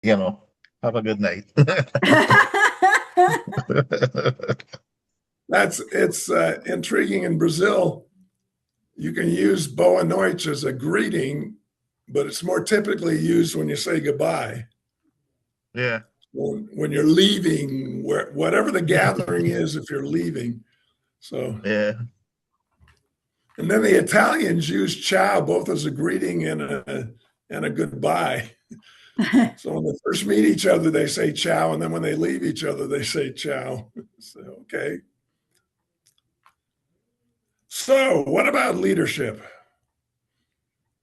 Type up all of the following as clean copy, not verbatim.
you know, have a good night. That's it's intriguing in Brazil. You can use boa noite as a greeting, but it's more typically used when you say goodbye. Yeah. When you're leaving, whatever the gathering is, if you're leaving. So, Yeah. and then the Italians use ciao both as a greeting and a goodbye. So when they first meet each other, they say ciao, and then when they leave each other, they say ciao. So, okay. So, what about leadership?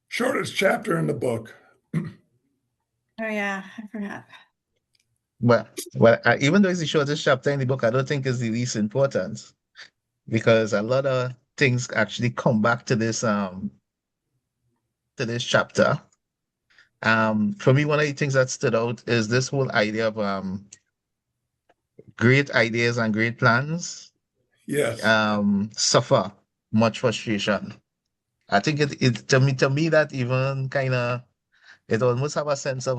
Shortest chapter in the book. Oh yeah, I forgot. Even though it's the shortest chapter in the book, I don't think it's the least important because a lot of things actually come back to this chapter. For me, one of the things that stood out is this whole idea of great ideas and great plans Yes. suffer much frustration. I think it to me that even kind of it almost have a sense of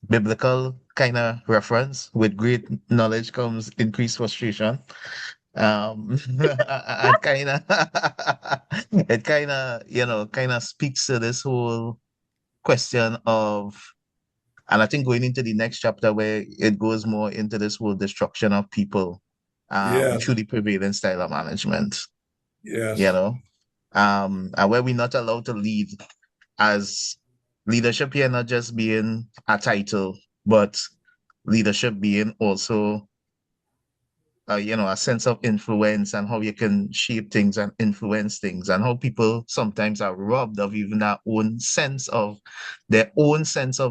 biblical kind of reference. With great knowledge comes increased frustration. And kind of it kind of kind of speaks to this whole question of, and I think going into the next chapter where it goes more into this whole destruction of people Yes. through the prevailing style of management, you Yes. know, and where we're not allowed to lead as leadership here, not just being a title, but leadership being also a sense of influence and how you can shape things and influence things, and how people sometimes are robbed of even their own sense of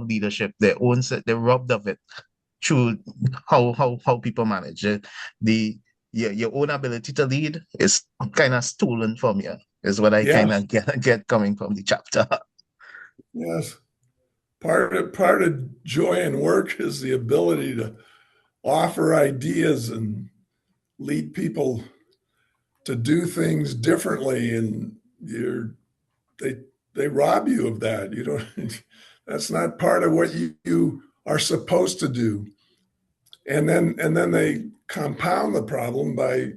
leadership, they're robbed of it through how people manage it. The your own ability to lead is kind of stolen from you, is what I kind Yes. of get coming from the chapter. Yes. Part of joy in work is the ability to offer ideas and lead people to do things differently, and they they rob you of that. You don't. That's not part of what you are supposed to do. And then they compound the problem by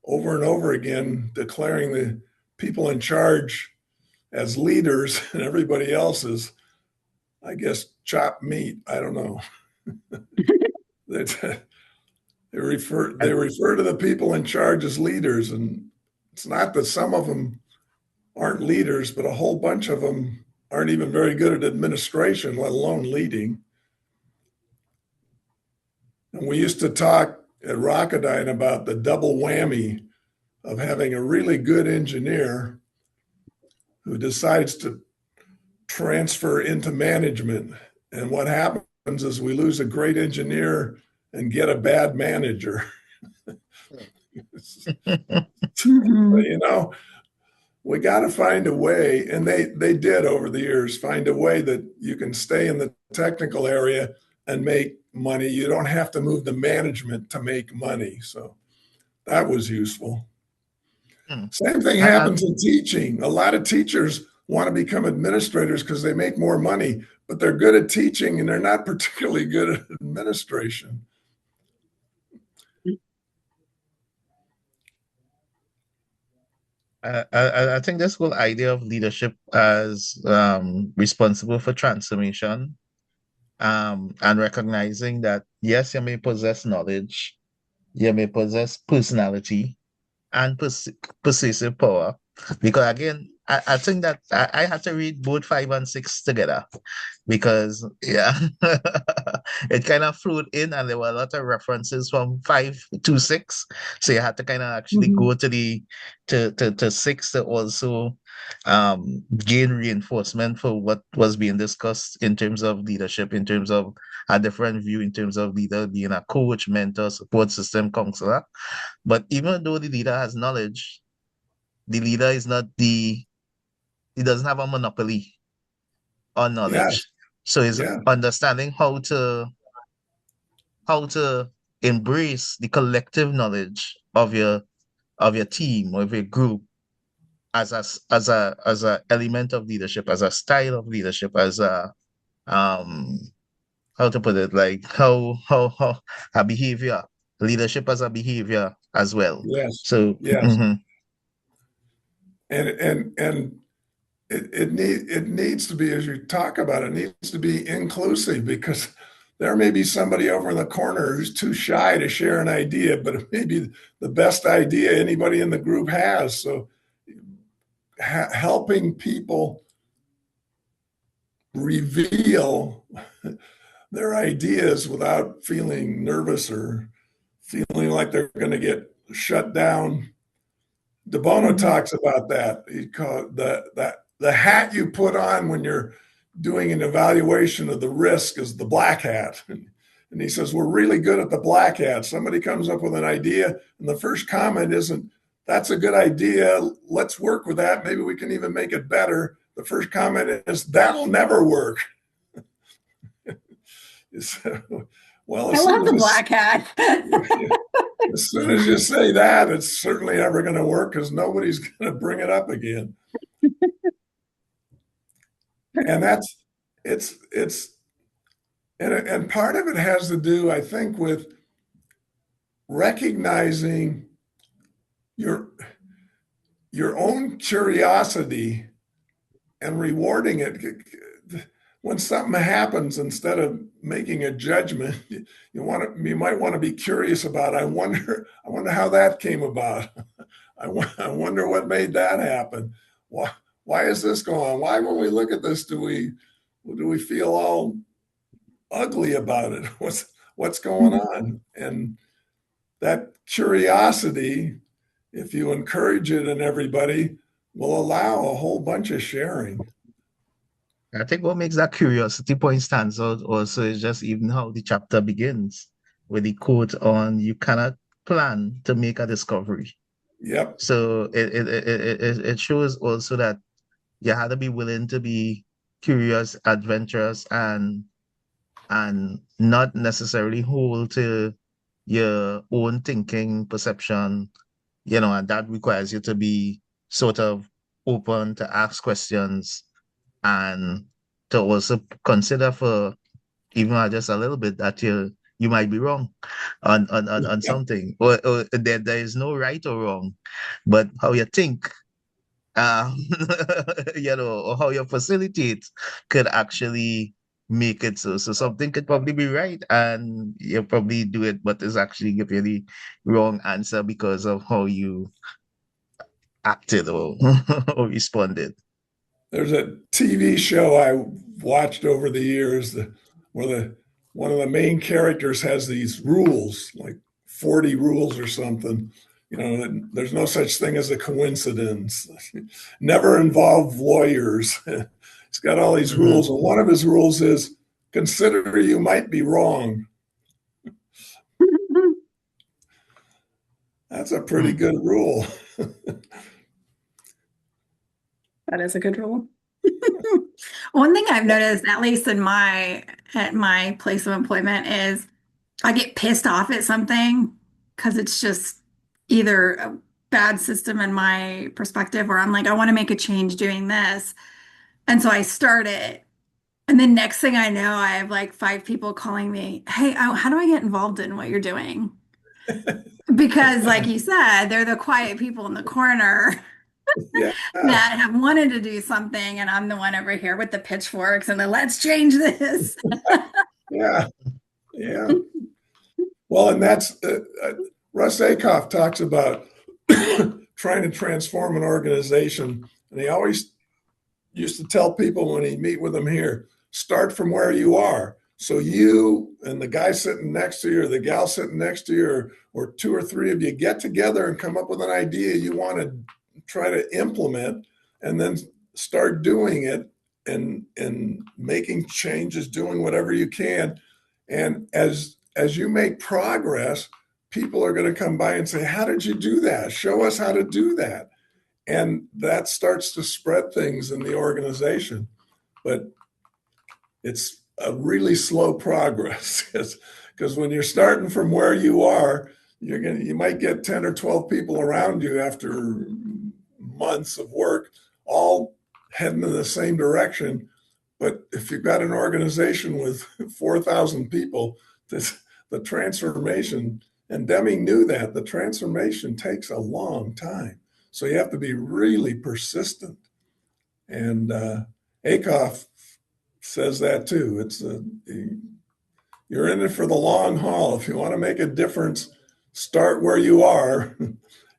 over and over again declaring the people in charge as leaders and everybody else is, I guess, chopped meat. I don't know. They, they And refer to the people in charge as leaders, and it's not that some of them aren't leaders, but a whole bunch of them aren't even very good at administration, let alone leading. And we used to talk at Rocketdyne about the double whammy of having a really good engineer who decides to transfer into management. And what happens is we lose a great engineer and get a bad manager. Mhm. You know, we got to find a way, and they did over the years find a way that you can stay in the technical area and make money. You don't have to move to management to make money. So that was useful. mm, Same thing and happens in teaching. A lot of teachers want to become administrators because they make more money, but they're good at teaching and they're not particularly good at administration. I think this whole idea of leadership as responsible for transformation, and recognizing that yes, you may possess knowledge, you may possess personality and persuasive power. Because again, I think that I had to read both 5 and 6 together because yeah, it kind of flowed in, and there were a lot of references from 5 to 6. So you had to kind of actually Mhm. go to the to 6 to also gain reinforcement for what was being discussed in terms of leadership, in terms of a different view, in terms of leader being a coach, mentor, support system, counselor. But even though the leader has knowledge, the leader is not he doesn't have a monopoly on Yes, knowledge. So it's yeah, understanding how to embrace the collective knowledge of your team or of your group as a element of leadership, as a style of leadership, as a um how to put it, like how a behavior, leadership as a behavior as well. Yes, So yes. And it needs to be, as you talk about, it needs to be inclusive, because there may be somebody over in the corner who's too shy to share an idea, but it may be the best idea anybody in the group has. So helping people reveal their ideas without feeling nervous or feeling like they're going to get shut down. De Bono talks about that. He called the hat you put on when you're doing an evaluation of the risk is the black hat. And he says, we're really good at the black hat. Somebody comes up with an idea, and the first comment isn't, that's a good idea. Let's work with that. Maybe we can even make it better. The first comment is, that'll never work. So, well, I love the black hat. as soon as you say that, it's certainly never going to work, because nobody's going to bring it up again. And and part of it has to do, I think, with recognizing your own curiosity and rewarding it. When something happens, instead of making a judgment, you might want to be curious about, I wonder how that came about. I wonder what made that happen. Why is this going on? Why, when we look at this, do we feel all ugly about it? What's going on? And that curiosity, if you encourage it in everybody, will allow a whole bunch of sharing. I think what makes that curiosity point stands out also is just even how the chapter begins with the quote on, you cannot plan to make a discovery. Yep. So it shows also that you had to be willing to be curious, adventurous, and not necessarily hold to your own thinking, perception, and that requires you to be sort of open to ask questions and to also consider for even just a little bit that you might be wrong on something, or there is no right or wrong, but how you think, um, or how you facilitate could actually make it so. So something could probably be right and you probably do it, but it's actually give you the wrong answer because of how you acted or, or responded. There's a TV show I watched over the years where one of the main characters has these rules, like 40 rules or something. There's no such thing as a coincidence. Never involve lawyers. He's got all these rules, and one of his rules is, consider you might be wrong. That's a pretty good rule. That is a good rule. One thing I've noticed, at least at my place of employment, is I get pissed off at something because it's just either a bad system in my perspective, or I'm like, I want to make a change doing this. And so I start it. And then next thing I know, I have like 5 people calling me, hey, how do I get involved in what you're doing? Because like you said, they're the quiet people in the corner Yeah. that have wanted to do something, and I'm the one over here with the pitchforks and the let's change this. Yeah. Yeah. Well, and that's Russ Akoff talks about trying to transform an organization. And he always used to tell people when he'd meet with them here, start from where you are. So you and the guy sitting next to you, or the gal sitting next to you, or 2 or 3 of you get together and come up with an idea you want to try to implement, and then start doing it and making changes, doing whatever you can. And as you make progress, people are going to come by and say, how did you do that? Show us how to do that. And that starts to spread things in the organization. But it's a really slow progress, because when you're starting from where you are, you might get 10 or 12 people around you after months of work, all heading in the same direction. But if you've got an organization with 4,000 people, the transformation, and Deming knew that, the transformation takes a long time. So you have to be really persistent. And Akoff says that too. You're in it for the long haul. If you want to make a difference, start where you are,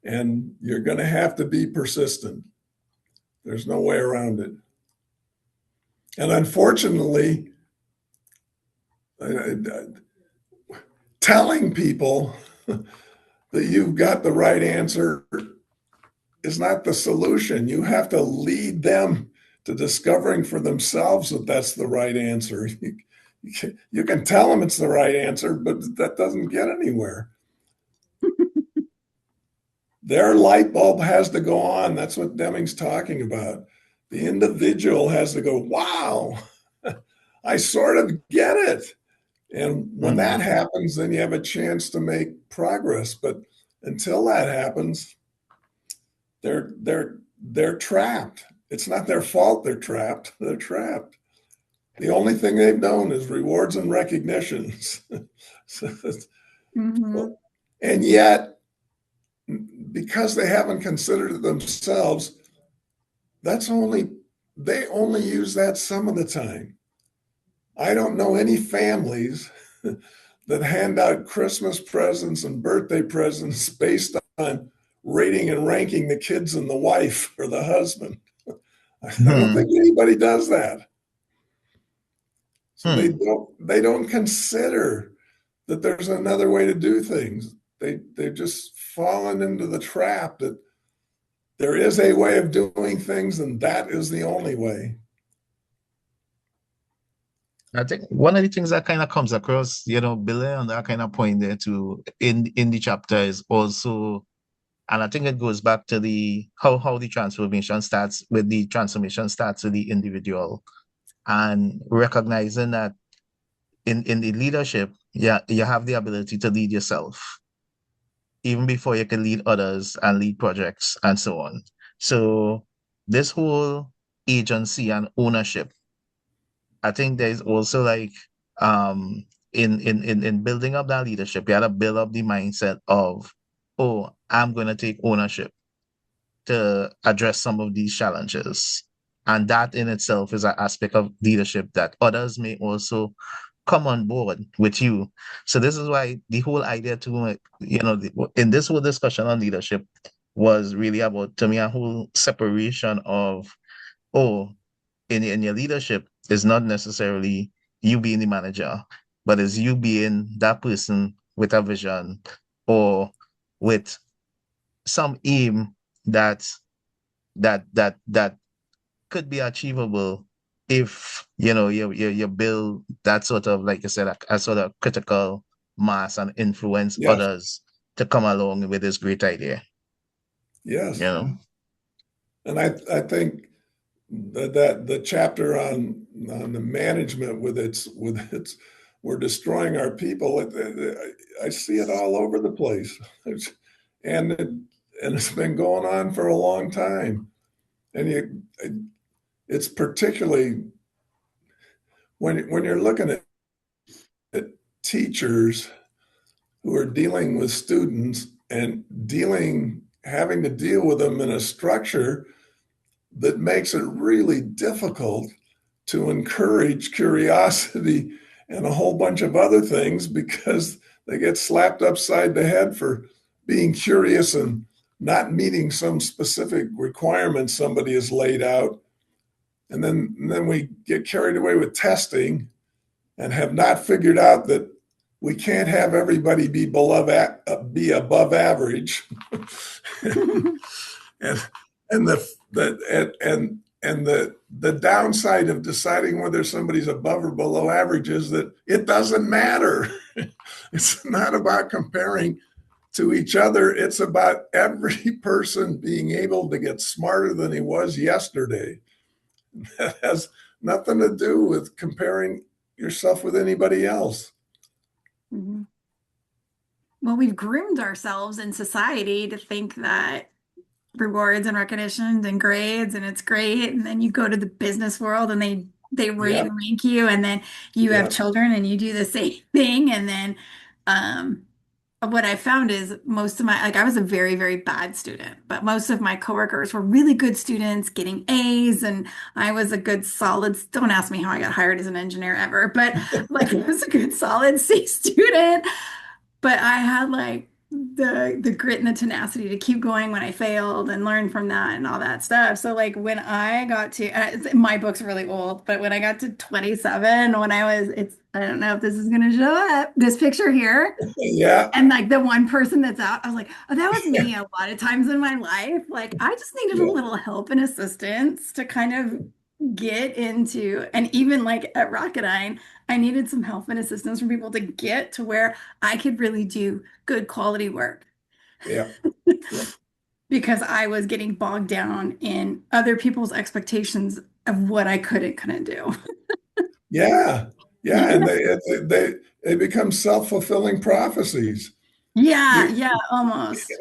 and you're going to have to be persistent. There's no way around it. And unfortunately, telling people that you've got the right answer is not the solution. You have to lead them to discovering for themselves that that's the right answer. You can tell them it's the right answer, but that doesn't get anywhere. Their light bulb has to go on. That's what Deming's talking about. The individual has to go, wow, I sort of get it. And when that happens, then you have a chance to make progress. But until that happens, they're trapped. It's not their fault they're trapped. They're trapped. The only thing they've known is rewards and recognitions. And yet, because they haven't considered it themselves, they only use that some of the time. I don't know any families that hand out Christmas presents and birthday presents based on rating and ranking the kids and the wife or the husband. I don't think anybody does that. So they don't consider that there's another way to do things. They've just fallen into the trap that there is a way of doing things, and that is the only way. I think one of the things that kind of comes across, building on that kind of point there too, in the chapter is also, and I think it goes back to the how the transformation starts with the individual, and recognizing that in the leadership, you have the ability to lead yourself even before you can lead others and lead projects and so on. So this whole agency and ownership, I think there's also like in building up that leadership, you got to build up the mindset of, oh, I'm going to take ownership to address some of these challenges. And that in itself is an aspect of leadership that others may also come on board with you. So this is why the whole idea to, in this whole discussion on leadership was really about, to me, a whole separation of, in your leadership is not necessarily you being the manager, but it's you being that person with a vision or with some aim that could be achievable if you build that sort of, like you said, a sort of critical mass and influence others to come along with this great idea. Yes. And I think that the chapter on the management with its we're destroying our people, I see it all over the place. And it's been going on for a long time. And it's particularly when you're looking at teachers who are dealing with students and having to deal with them in a structure that makes it really difficult to encourage curiosity and a whole bunch of other things, because they get slapped upside the head for being curious and not meeting some specific requirements somebody has laid out. And then we get carried away with testing and have not figured out that we can't have everybody be above average. and the downside of deciding whether somebody's above or below average is that it doesn't matter. It's not about comparing to each other. It's about every person being able to get smarter than he was yesterday. That has nothing to do with comparing yourself with anybody else. Mm-hmm. Well, we've groomed ourselves in society to think that rewards and recognitions and grades and it's great. And then you go to the business world and they they rate Yeah. and rank you, and then you have Yeah. children and you do the same thing. And then um, what I found is most of my, like, I was a very, very bad student, but most of my coworkers were really good students getting A's, and I was a good solid, don't ask me how I got hired as an engineer ever, but like I was a good solid C student. But I had like the grit and the tenacity to keep going when I failed and learn from that and all that stuff. So like when I got to my book's really old, but when I got to 27, when I was it's I don't know if this is gonna show up, this picture here. Yeah. And like the one person that's out, I was like, oh, that was me a lot of times in my life. Like I just needed a Yeah. little help and assistance to kind of get into, and even like at Rocketdyne, I needed some help and assistance from people to get to where I could really do good quality work Yeah. because I was getting bogged down in other people's expectations of what I could and couldn't do. Yeah. Yeah. And Yeah, they become self-fulfilling prophecies. yeah, You, yeah, almost.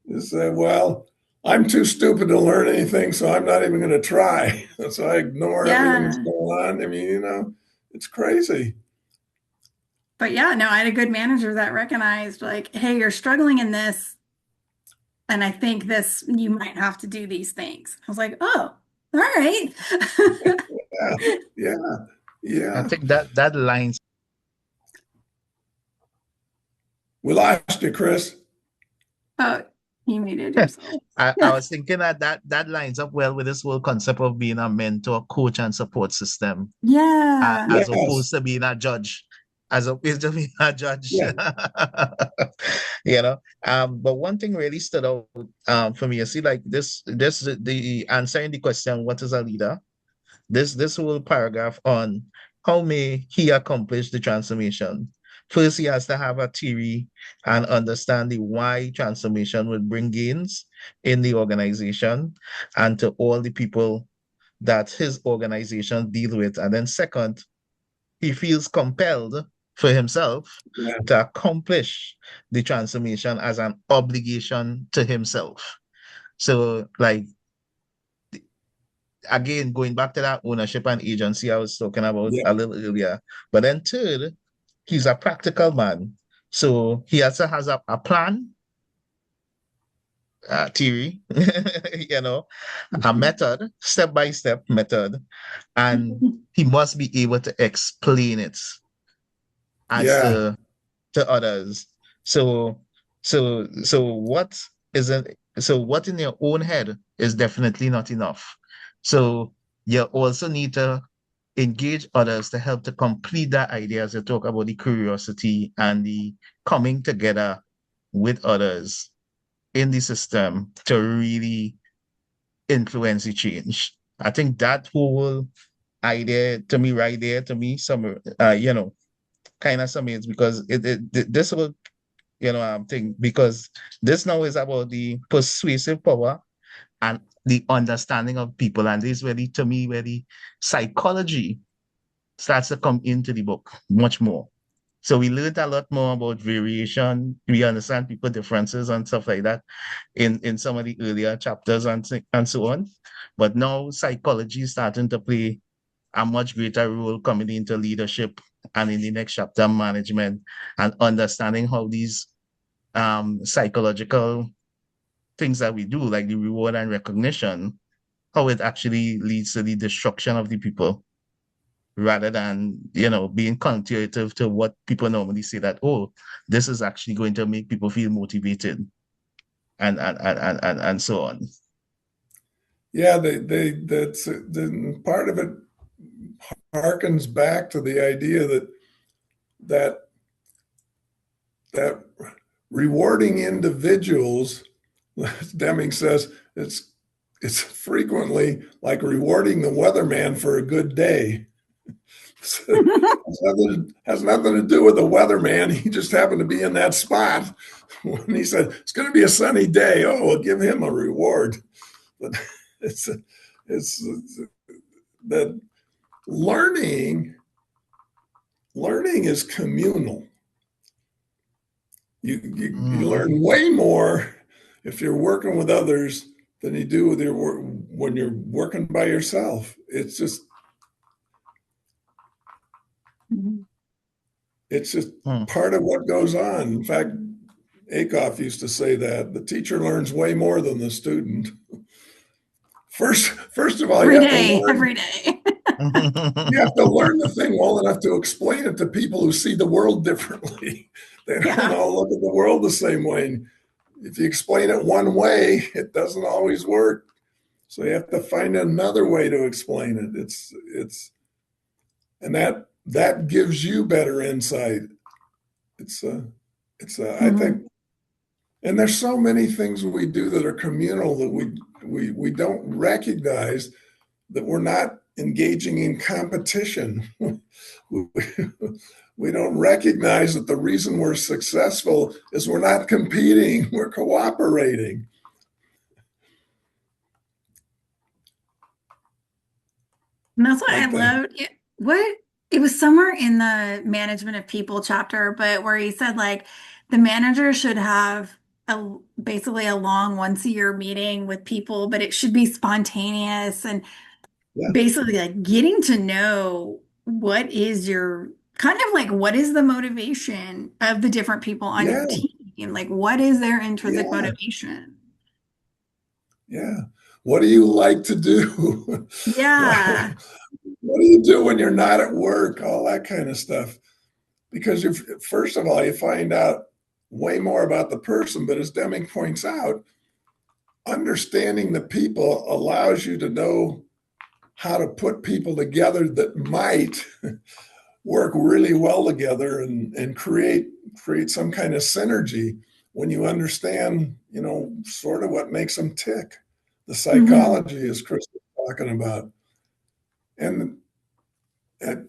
you say, well, I'm too stupid to learn anything, so I'm not even going to try. So I ignore everything that's Yeah. going on. I mean, it's crazy. But yeah, no, I had a good manager that recognized like, hey, you're struggling in this, and I think this you might have to do these things. I was like, oh, all right. Yeah. Yeah. I Yeah. think that lines We lost you, Chris. Oh, you muted yourself. I was thinking that lines up well with this whole concept of being a mentor, coach, and support system, Yeah. as Yes. opposed to being a judge, as opposed to being a judge. Yeah. But one thing really stood out for me. You see, like this the answering the question, what is a leader? This whole paragraph on how may he accomplish the transformation. First, he has to have a theory and understand the why transformation would bring gains in the organization and to all the people that his organization deal with. And then second, he feels compelled for himself Yeah. to accomplish the transformation as an obligation to himself. So, like, again, going back to that ownership and agency I was talking about Yeah. a little earlier. But then third, he's a practical man. So he also has a plan, theory, a method, step-by-step method, and he must be able to explain it as Yeah. to others. So what isn't so what in your own head is definitely not enough. So you also need to engage others to help to complete that idea as you talk about the curiosity and the coming together with others in the system to really influence the change. I think that whole idea to me right there to me some kind of summates because this will thing because this now is about the persuasive power and the understanding of people, and this really to me where the psychology starts to come into the book much more. So we learned a lot more about variation. We understand people differences and stuff like that in some of the earlier chapters and so on. But now psychology is starting to play a much greater role coming into leadership and in the next chapter management and understanding how these psychological things that we do, like the reward and recognition, how it actually leads to the destruction of the people rather than being counterintuitive to what people normally say that, oh, this is actually going to make people feel motivated and so on. Yeah. That's part of it harkens back to the idea that that rewarding individuals, as Deming says, it's frequently like rewarding the weatherman for a good day. Has nothing to do with the weatherman. He just happened to be in that spot when he said it's going to be a sunny day. Oh, we'll give him a reward. But it's it's that learning is communal. You Mm. learn way more if you're working with others than you do with when you're working by yourself. It's just Hmm. part of what goes on. In fact, Akoff used to say that the teacher learns way more than the student. First of all, Every day, every day. you have to learn the thing well enough to explain it to people who see the world differently. They don't Yeah. all look at the world the same way. And if you explain it one way, it doesn't always work. So you have to find another way to explain it. And that gives you better insight. I think, Mhm. and there's so many things we do that are communal that we don't recognize that we're not engaging in competition. We don't recognize that the reason we're successful is we're not competing, we're cooperating. And that's what I Like the loved. It was somewhere in the management of people chapter, but where he said like the manager should have basically a long once a year meeting with people, but it should be spontaneous and yeah, basically like getting to know what is your kind of like what is the motivation of the different people on your yeah, team? Like what is their intrinsic yeah, motivation? yeah. What do you like to do? Yeah. What do you do when you're not at work? All that kind of stuff. Because first of all, you find out way more about the person. But as Deming points out, understanding the people allows you to know how to put people together that might work really well together and create some kind of synergy when you understand, sort of what makes them tick. The Mhm. psychology, as Chris was talking about. And and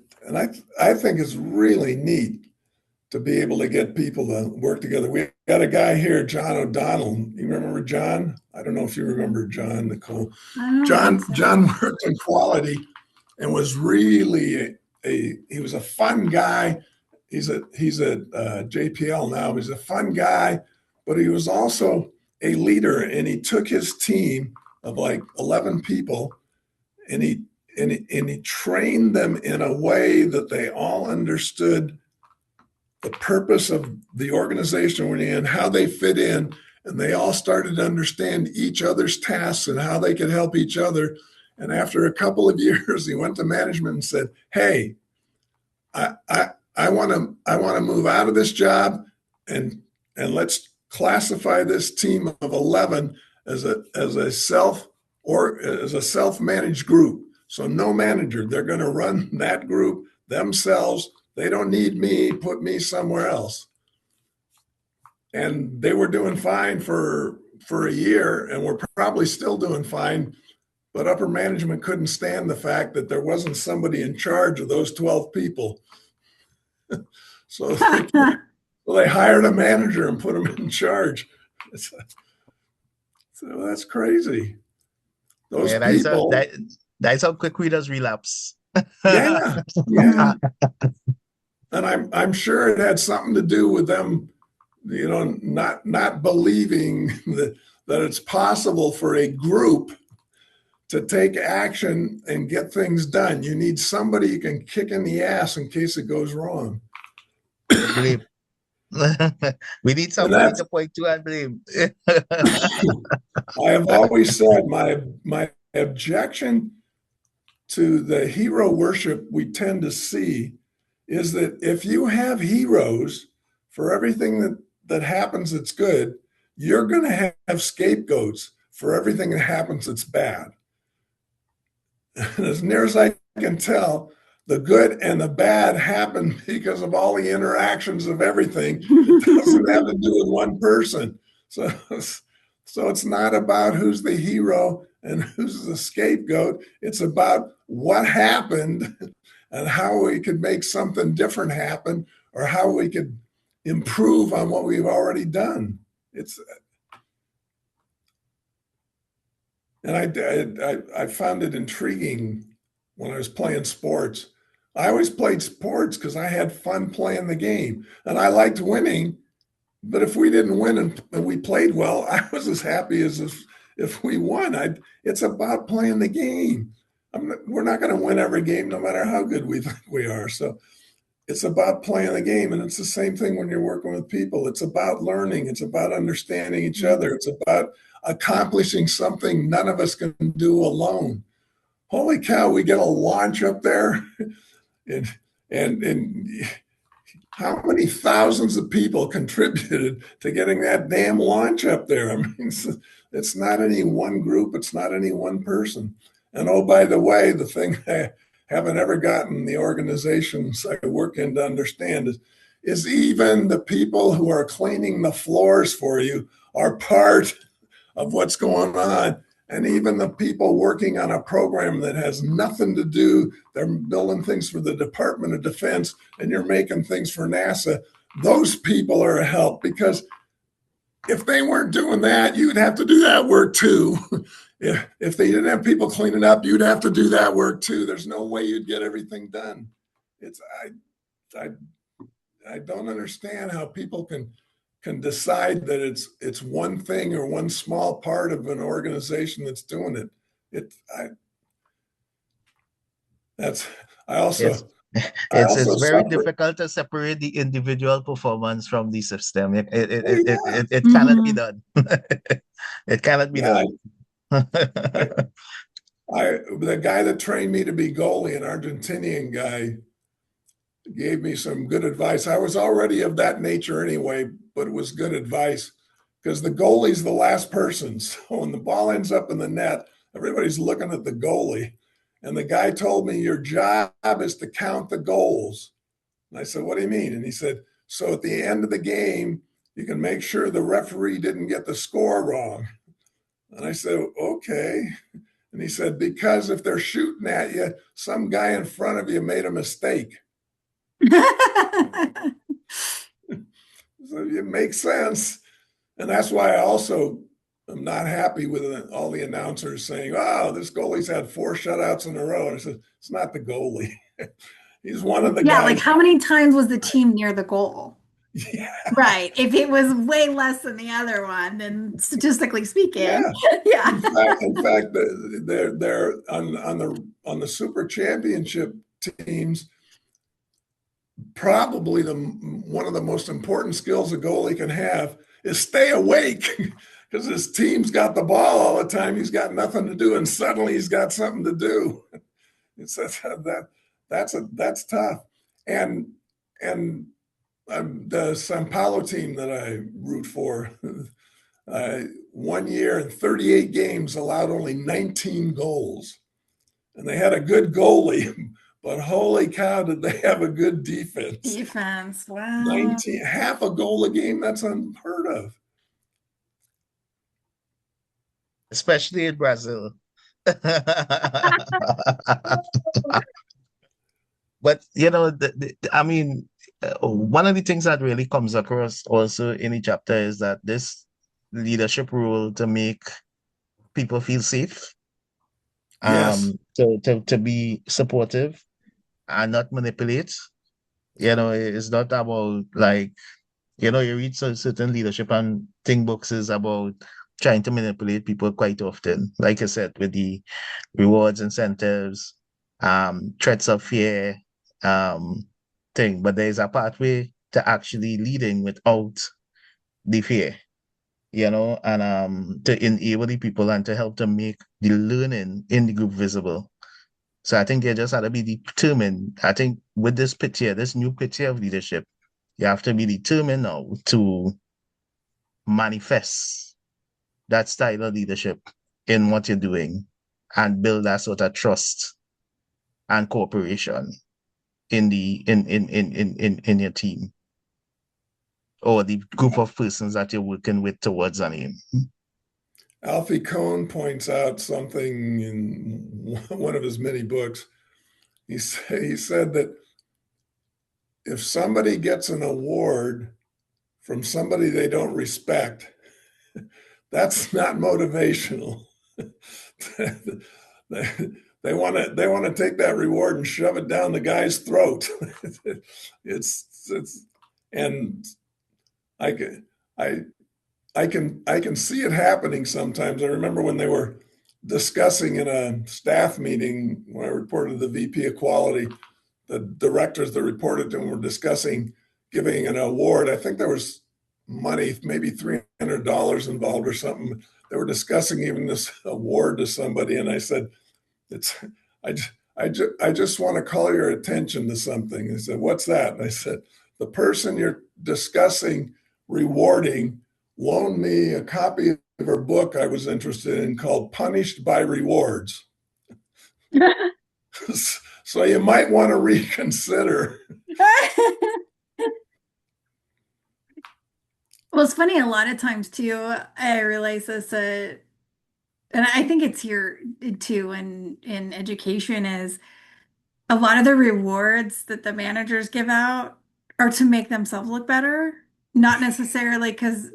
I think it's really neat to be able to get people to work together. We got a guy here, John O'Donnell. You remember John? I don't know if you remember John, Nicole. I don't think John so. John worked in quality and was really he was a fun guy. He's at JPL now. He's a fun guy, but he was also a leader, and he took his team of like 11 people, and he trained them in a way that they all understood the purpose of the organization we're in, how they fit in, and they all started to understand each other's tasks and how they could help each other. And after a couple of years, he went to management and said, "Hey, I want to move out of this job, and let's classify this team of 11 as a self-managed group. So no manager. They're going to run that group themselves. They don't need me. Put me somewhere else." And they were doing fine for a year, and we're probably still doing fine. But upper management couldn't stand the fact that there wasn't somebody in charge of those 12 people. So they hired a manager and put him in charge. So that's crazy. Those Yeah, that's how people, that's how quick readers relapse. yeah, yeah. Mhm. And I'm sure it had something to do with them, not believing that it's possible for a group to take action and get things done. You need somebody you can kick in the ass in case it goes wrong. And blame. We need And somebody that's to point to and blame. I have always said my objection to the hero worship we tend to see is that if you have heroes for everything that happens that's good, you're going to have scapegoats for everything that happens that's bad. And as near as I can tell, the good and the bad happen because of all the interactions of everything. It doesn't have to do with one person. So, so it's not about who's the hero and who's the scapegoat. It's about what happened and how we could make something different happen or how we could improve on what we've already done. It's and I found it intriguing when I was playing sports. I always played sports because I had fun playing the game and I liked winning. But if we didn't win and we played well, I was as happy if we won. It's about playing the game. We're not going to win every game, no matter how good we think we are. So it's about playing the game. And it's the same thing when you're working with people. It's about learning. It's about understanding each other. It's about accomplishing something none of us can do alone. Holy cow, we get a launch up there. and, and how many thousands of people contributed to getting that damn launch up there? I mean, it's not any one group. It's not any one person. And oh, by the way, the thing I haven't ever gotten the organizations I work in to understand is even the people who are cleaning the floors for you are part of what's going on. And even the people working on a program that has nothing to do, they're building things for the Department of Defense and you're making things for NASA. Those people are a help, because if they weren't doing that, you'd have to do that work too. If they didn't have people cleaning up, you'd have to do that work too. There's no way you'd get everything done. I don't understand how people can decide that it's one thing or one small part of an organization that's doing it. I It's also it's very suffer. difficult to separate the individual performance from the system. Oh yeah, It cannot be Mhm. done. It cannot be yeah. done. The guy that trained me to be goalie, an Argentinian guy, gave me some good advice. I was already of that nature anyway, but it was good advice because the goalie's the last person. So when the ball ends up in the net, everybody's looking at the goalie. And the guy told me, your job is to count the goals. And I said, what do you mean? And he said, so at the end of the game, you can make sure the referee didn't get the score wrong. And I said, okay. And he said, because if they're shooting at you, some guy in front of you made a mistake. So it makes sense. And that's why I also am not happy with all the announcers saying, oh, this goalie's had 4 shutouts in a row. And I said, it's not the goalie. He's one of the Yeah, like guys. how many times was the team near the goal? Yeah. Right. If it was way less than the other one, then statistically speaking, Yeah. yeah. In fact, they're on the super championship teams. Probably one of the most important skills a goalie can have is stay awake, because his team's got the ball all the time. He's got nothing to do, and suddenly he's got something to do. It's that's tough. And and the Sao Paulo team that I root for, 1 year and 38 games allowed only 19 goals, and they had a good goalie. But holy cow, did they have a good defense. Defense. Wow. 19, half a goal a game, that's unheard of. Especially in Brazil. But you know, I mean, one of the things that really comes across also in the chapter is that this leadership role to make people feel safe, Yes. to be supportive and not manipulate. You know, it's not about like, you know, you read certain leadership and think books is about trying to manipulate people quite often. Like I said, with the rewards, incentives, threats of fear, um, thing. But there's a pathway to actually leading without the fear, you know, and to enable the people and to help to make the learning in the group visible. So I think you just have to be determined. I think with this picture, this new picture of leadership, you have to be determined now to manifest that style of leadership in what you're doing and build that sort of trust and cooperation in the in your team or the group of persons that you're working with towards an aim. Alfie Kohn points out something in one of his many books. He said that if somebody gets an award from somebody they don't respect, that's not motivational. They want to take that reward and shove it down the guy's throat. it's and I I I can see it happening sometimes. I remember when they were discussing in a staff meeting when I reported to the VP of quality, the directors that reported to him were discussing giving an award. I think there was money, maybe $300 involved or something. They were discussing giving this award to somebody, and I said, "It's I just want to call your attention to something." They said, "What's that?" And I said, "The person you're discussing rewarding loaned me a copy of her book I was interested in called Punished by Rewards." So you might want to reconsider. Well, it's funny, a lot of times too, I realize this, and I think it's here too in education, is a lot of the rewards that the managers give out are to make themselves look better, not necessarily because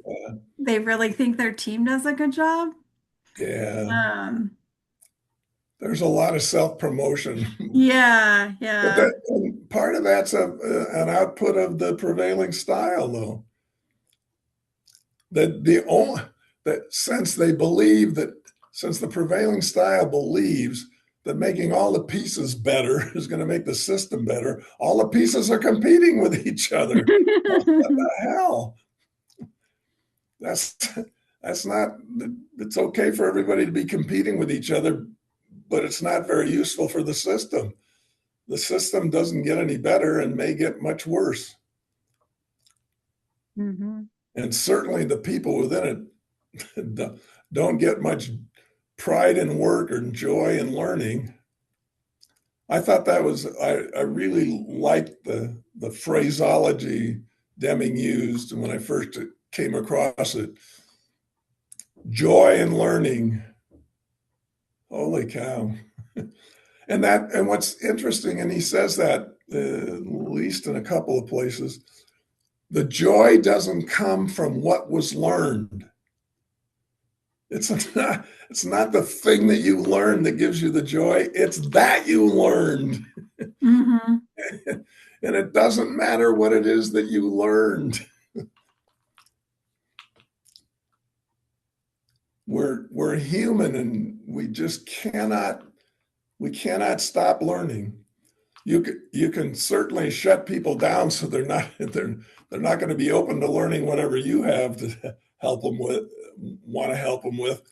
they really think their team does a good job. Yeah, Um, there's a lot of self-promotion. yeah, But yeah. that part of that's an output of the prevailing style, though. That the only that since they believe that since the prevailing style believes that making all the pieces better is going to make the system better, all the pieces are competing with each other. What the hell? That's that's not. It's okay for everybody to be competing with each other, but it's not very useful for the system. The system doesn't get any better and may get much worse. Mhm. And certainly the people within it don't get much pride in work or joy in learning. I thought that was, I really liked the phraseology Deming used when I first came across it. Joy in learning. Holy cow. And what's interesting, and he says that at least in a couple of places, the joy doesn't come from what was learned. It's not the thing that you learned that gives you the joy. It's that you learned. Mhm. And it doesn't matter what it is that you learned. We're human and we cannot stop learning. You can certainly shut people down so they're not going to be open to learning whatever you have to help them with, want to help them with,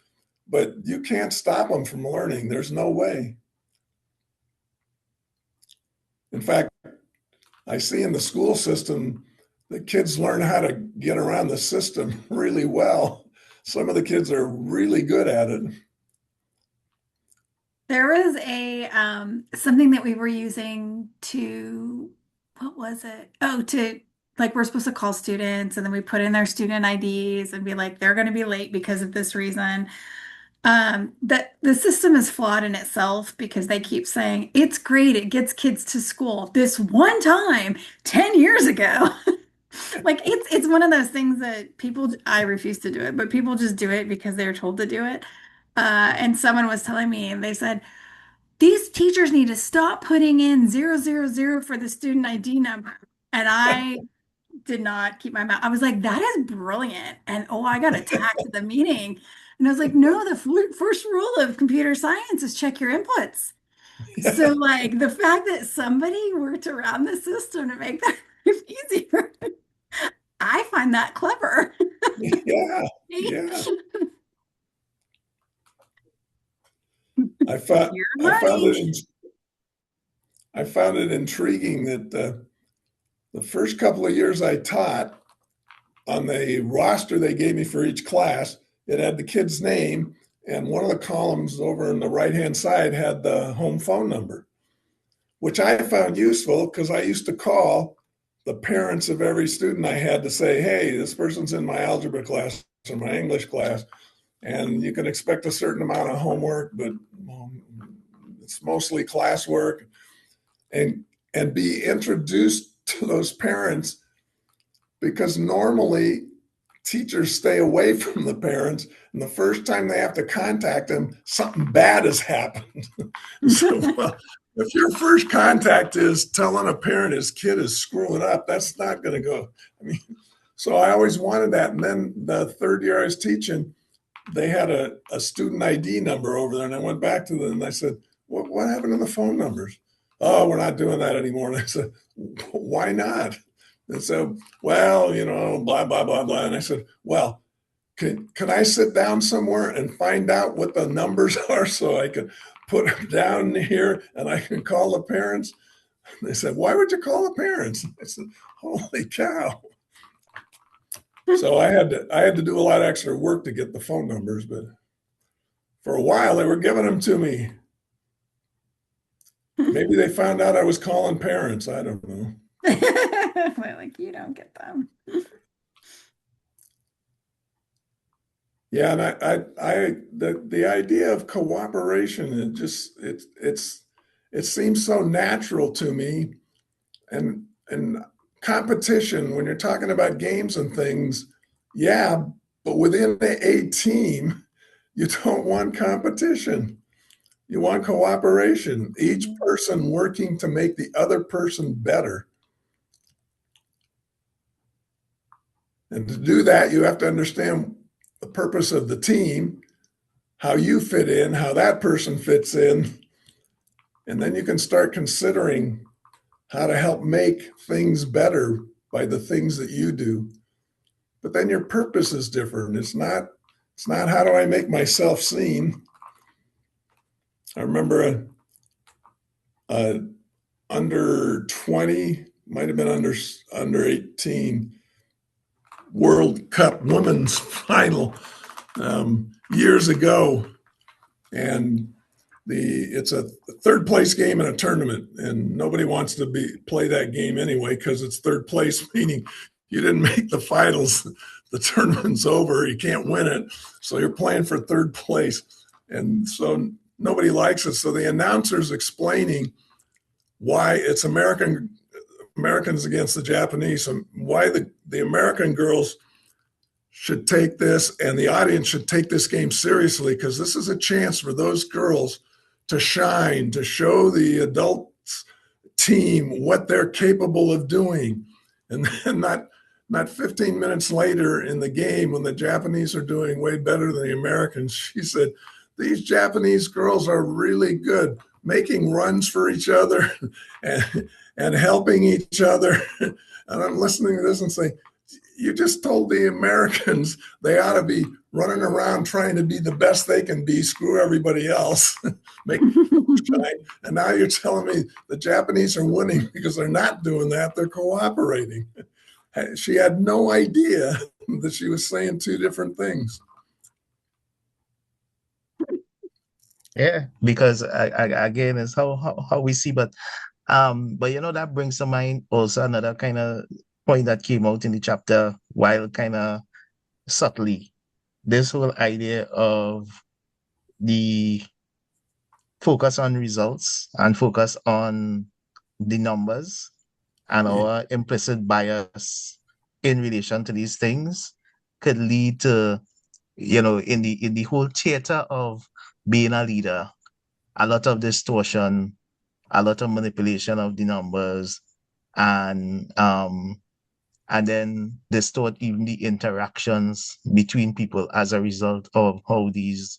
but you can't stop them from learning. There's no way. In fact, I see in the school system the kids learn how to get around the system really well. Some of the kids are really good at it. There was a something that we were using to, what was it? Oh, to, like, we're supposed to call students and then we put in their student IDs and be like, they're going to be late because of this reason. That the system is flawed in itself because they keep saying it's great, it gets kids to school. This one time 10 years ago. Like, it's one of those things that people, I refuse to do it, but people just do it because they're told to do it. And someone was telling me, and they said, these teachers need to stop putting in 000 for the student ID number. And I did not keep my mouth. I was like, that is brilliant. And oh, I got attacked at the meeting. And I was like, no, the first rule of computer science is check your inputs. So, Yeah, like, the fact that somebody worked around the system to make that easier, I find that clever. yeah, yeah. I found Your I found money. it I found it intriguing that the first couple of years I taught, on the roster they gave me for each class, it had the kid's name, and one of the columns over on the right hand side had the home phone number, which I found useful because I used to call the parents of every student I had to say, hey, this person's in my algebra class or my English class, and you can expect a certain amount of homework, but it's mostly classwork, and be introduced to those parents, because normally teachers stay away from the parents, and the first time they have to contact them, something bad has happened. So, well, if your first contact is telling a parent his kid is screwing up, that's not going to go. I mean, So I always wanted that. And then the third year I was teaching, they had a student ID number over there. And I went back to them and I said, what happened to the phone numbers? Oh, we're not doing that anymore. And I said, why not? And so, well, blah, blah, blah, blah. And I said, well, can I sit down somewhere and find out what the numbers are so I can put them down here and I can call the parents? They said, why would you call the parents? I said, holy cow. So I had to do a lot of extra work to get the phone numbers, but for a while they were giving them to me. Maybe they found out I was calling parents. I don't know. Like, you don't get them. Yeah, and the idea of cooperation, it seems so natural to me, and competition when you're talking about games and things, yeah, but within a team, you don't want competition. You want cooperation. Each person working to make the other person better. And to do that, you have to understand the purpose of the team, how you fit in, how that person fits in. And then you can start considering how to help make things better by the things that you do. But then your purpose is different. It's not how do I make myself seen. I remember a under 20, might have been under 18 World Cup women's final years ago, and it's a third place game in a tournament, and nobody wants to play that game anyway because it's third place, meaning you didn't make the finals. The tournament's over. You can't win it, so you're playing for third place, and so nobody likes it. So the announcer's explaining why it's Americans against the Japanese, and why the American girls should take this, and the audience should take this game seriously, because this is a chance for those girls to shine, to show the adult team what they're capable of doing. And then not 15 minutes later in the game, when the Japanese are doing way better than the Americans, she said, these Japanese girls are really good, making runs for each other and helping each other. And I'm listening to this and saying, you just told the Americans they ought to be running around trying to be the best they can be, screw everybody else, make shine. And now you're telling me the Japanese are winning because they're not doing that, they're cooperating. She had no idea that she was saying two different things. Yeah, because again, it's how we see, but that brings to mind also another kind of point that came out in the chapter, while kind of subtly, this whole idea of the focus on results and focus on the numbers and our implicit bias in relation to these things could lead to, in the whole theater of being a leader, a lot of distortion, a lot of manipulation of the numbers, and then distort even the interactions between people as a result of how these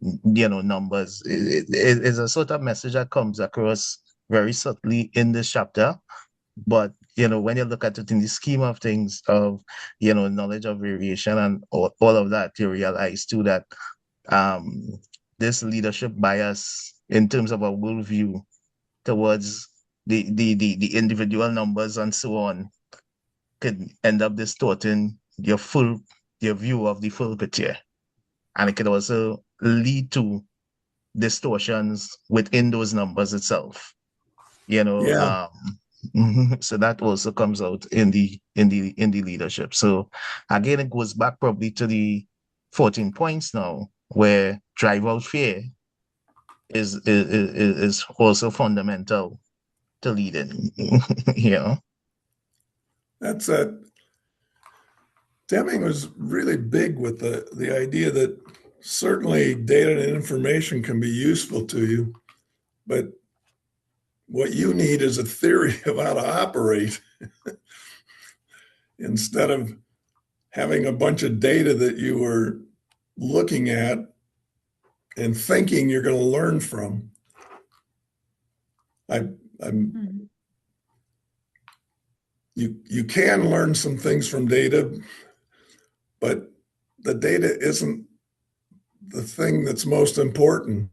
numbers. It is a sort of message that comes across very subtly in this chapter, but when you look at it in the scheme of things of knowledge of variation and all of that, you realize too that this leadership bias in terms of a worldview towards the individual numbers and so on could end up distorting your view of the full picture. And it could also lead to distortions within those numbers itself. So that also comes out in the leadership. So again, it goes back probably to the 14 points now, where drive out fear is also fundamental to leading. That's Deming was really big with the idea that certainly data and information can be useful to you, but what you need is a theory of how to operate. instead of having a bunch of data that you were looking at and thinking you're going to learn from. You can learn some things from data, but the data isn't the thing that's most important.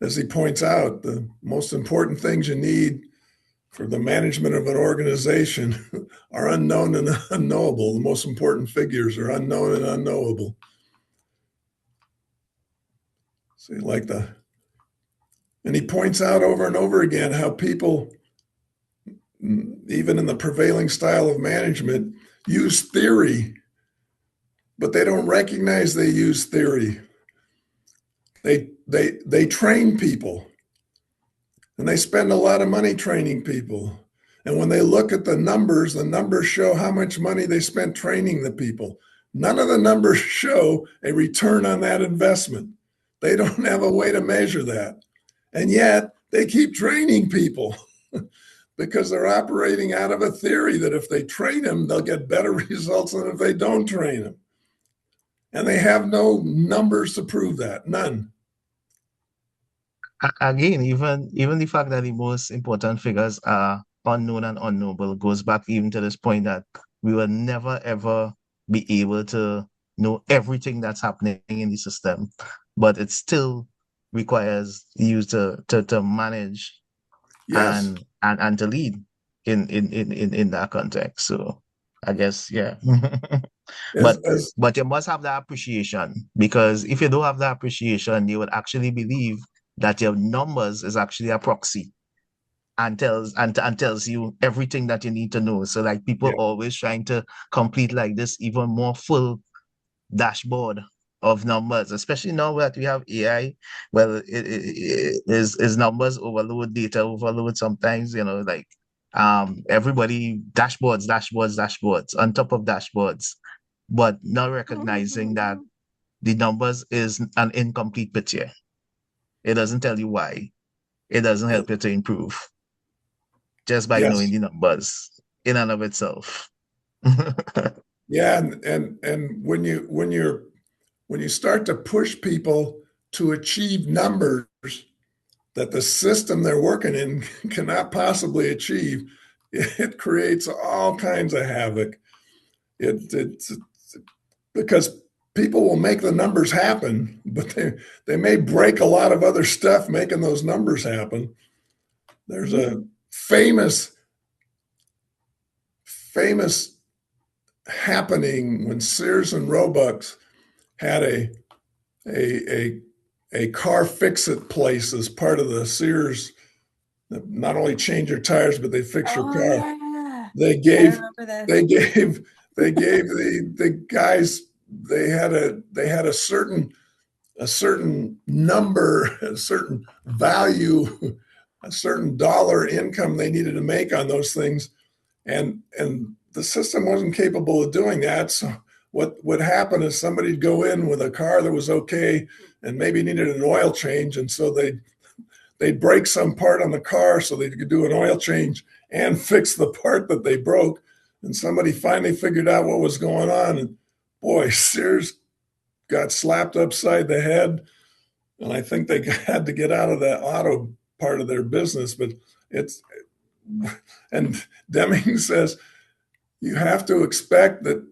As he points out, the most important things you need for the management of an organization are unknown and unknowable. The most important figures are unknown and unknowable. So and he points out over and over again how people, even in the prevailing style of management, use theory, but they don't recognize they use theory. They train people, and they spend a lot of money training people. And when they look at the numbers show how much money they spent training the people. None of the numbers show a return on that investment. They don't have a way to measure that. And yet they keep training people because they're operating out of a theory that if they train them, they'll get better results than if they don't train them. And they have no numbers to prove that, none. Again, even the fact that the most important figures are unknown and unknowable goes back even to this point that we will never ever be able to know everything that's happening in the system, but it still requires you to manage Yes. and to lead in that context. So I guess yeah. But you must have that appreciation, because if you don't have that appreciation, you would actually believe that your numbers is actually a proxy and tells you everything that you need to know. So like people always trying to complete like this even more full dashboard of numbers, especially now that we have AI. Well, it is numbers overload, data overload sometimes, like everybody dashboards on top of dashboards, but not recognizing that the numbers is an incomplete picture. It doesn't tell you why. It doesn't help you to improve just by knowing the numbers in and of itself. Yeah, and when you start to push people to achieve numbers that the system they're working in cannot possibly achieve, it creates all kinds of havoc. It's because people will make the numbers happen, but they may break a lot of other stuff making those numbers happen. There's a famous happening when Sears and Roebuck had a car fix-it place as part of the Sears. Not only change your tires, but they fix your car. Yeah. They gave the guys, they had a certain number, a certain value, a certain dollar income they needed to make on those things, and the system wasn't capable of doing that. So what would happen is somebody'd go in with a car that was okay and maybe needed an oil change, and so they'd break some part on the car so they could do an oil change and fix the part that they broke. And somebody finally figured out what was going on, and boy, Sears got slapped upside the head, and I think they had to get out of that auto part of their business. But and Deming says you have to expect that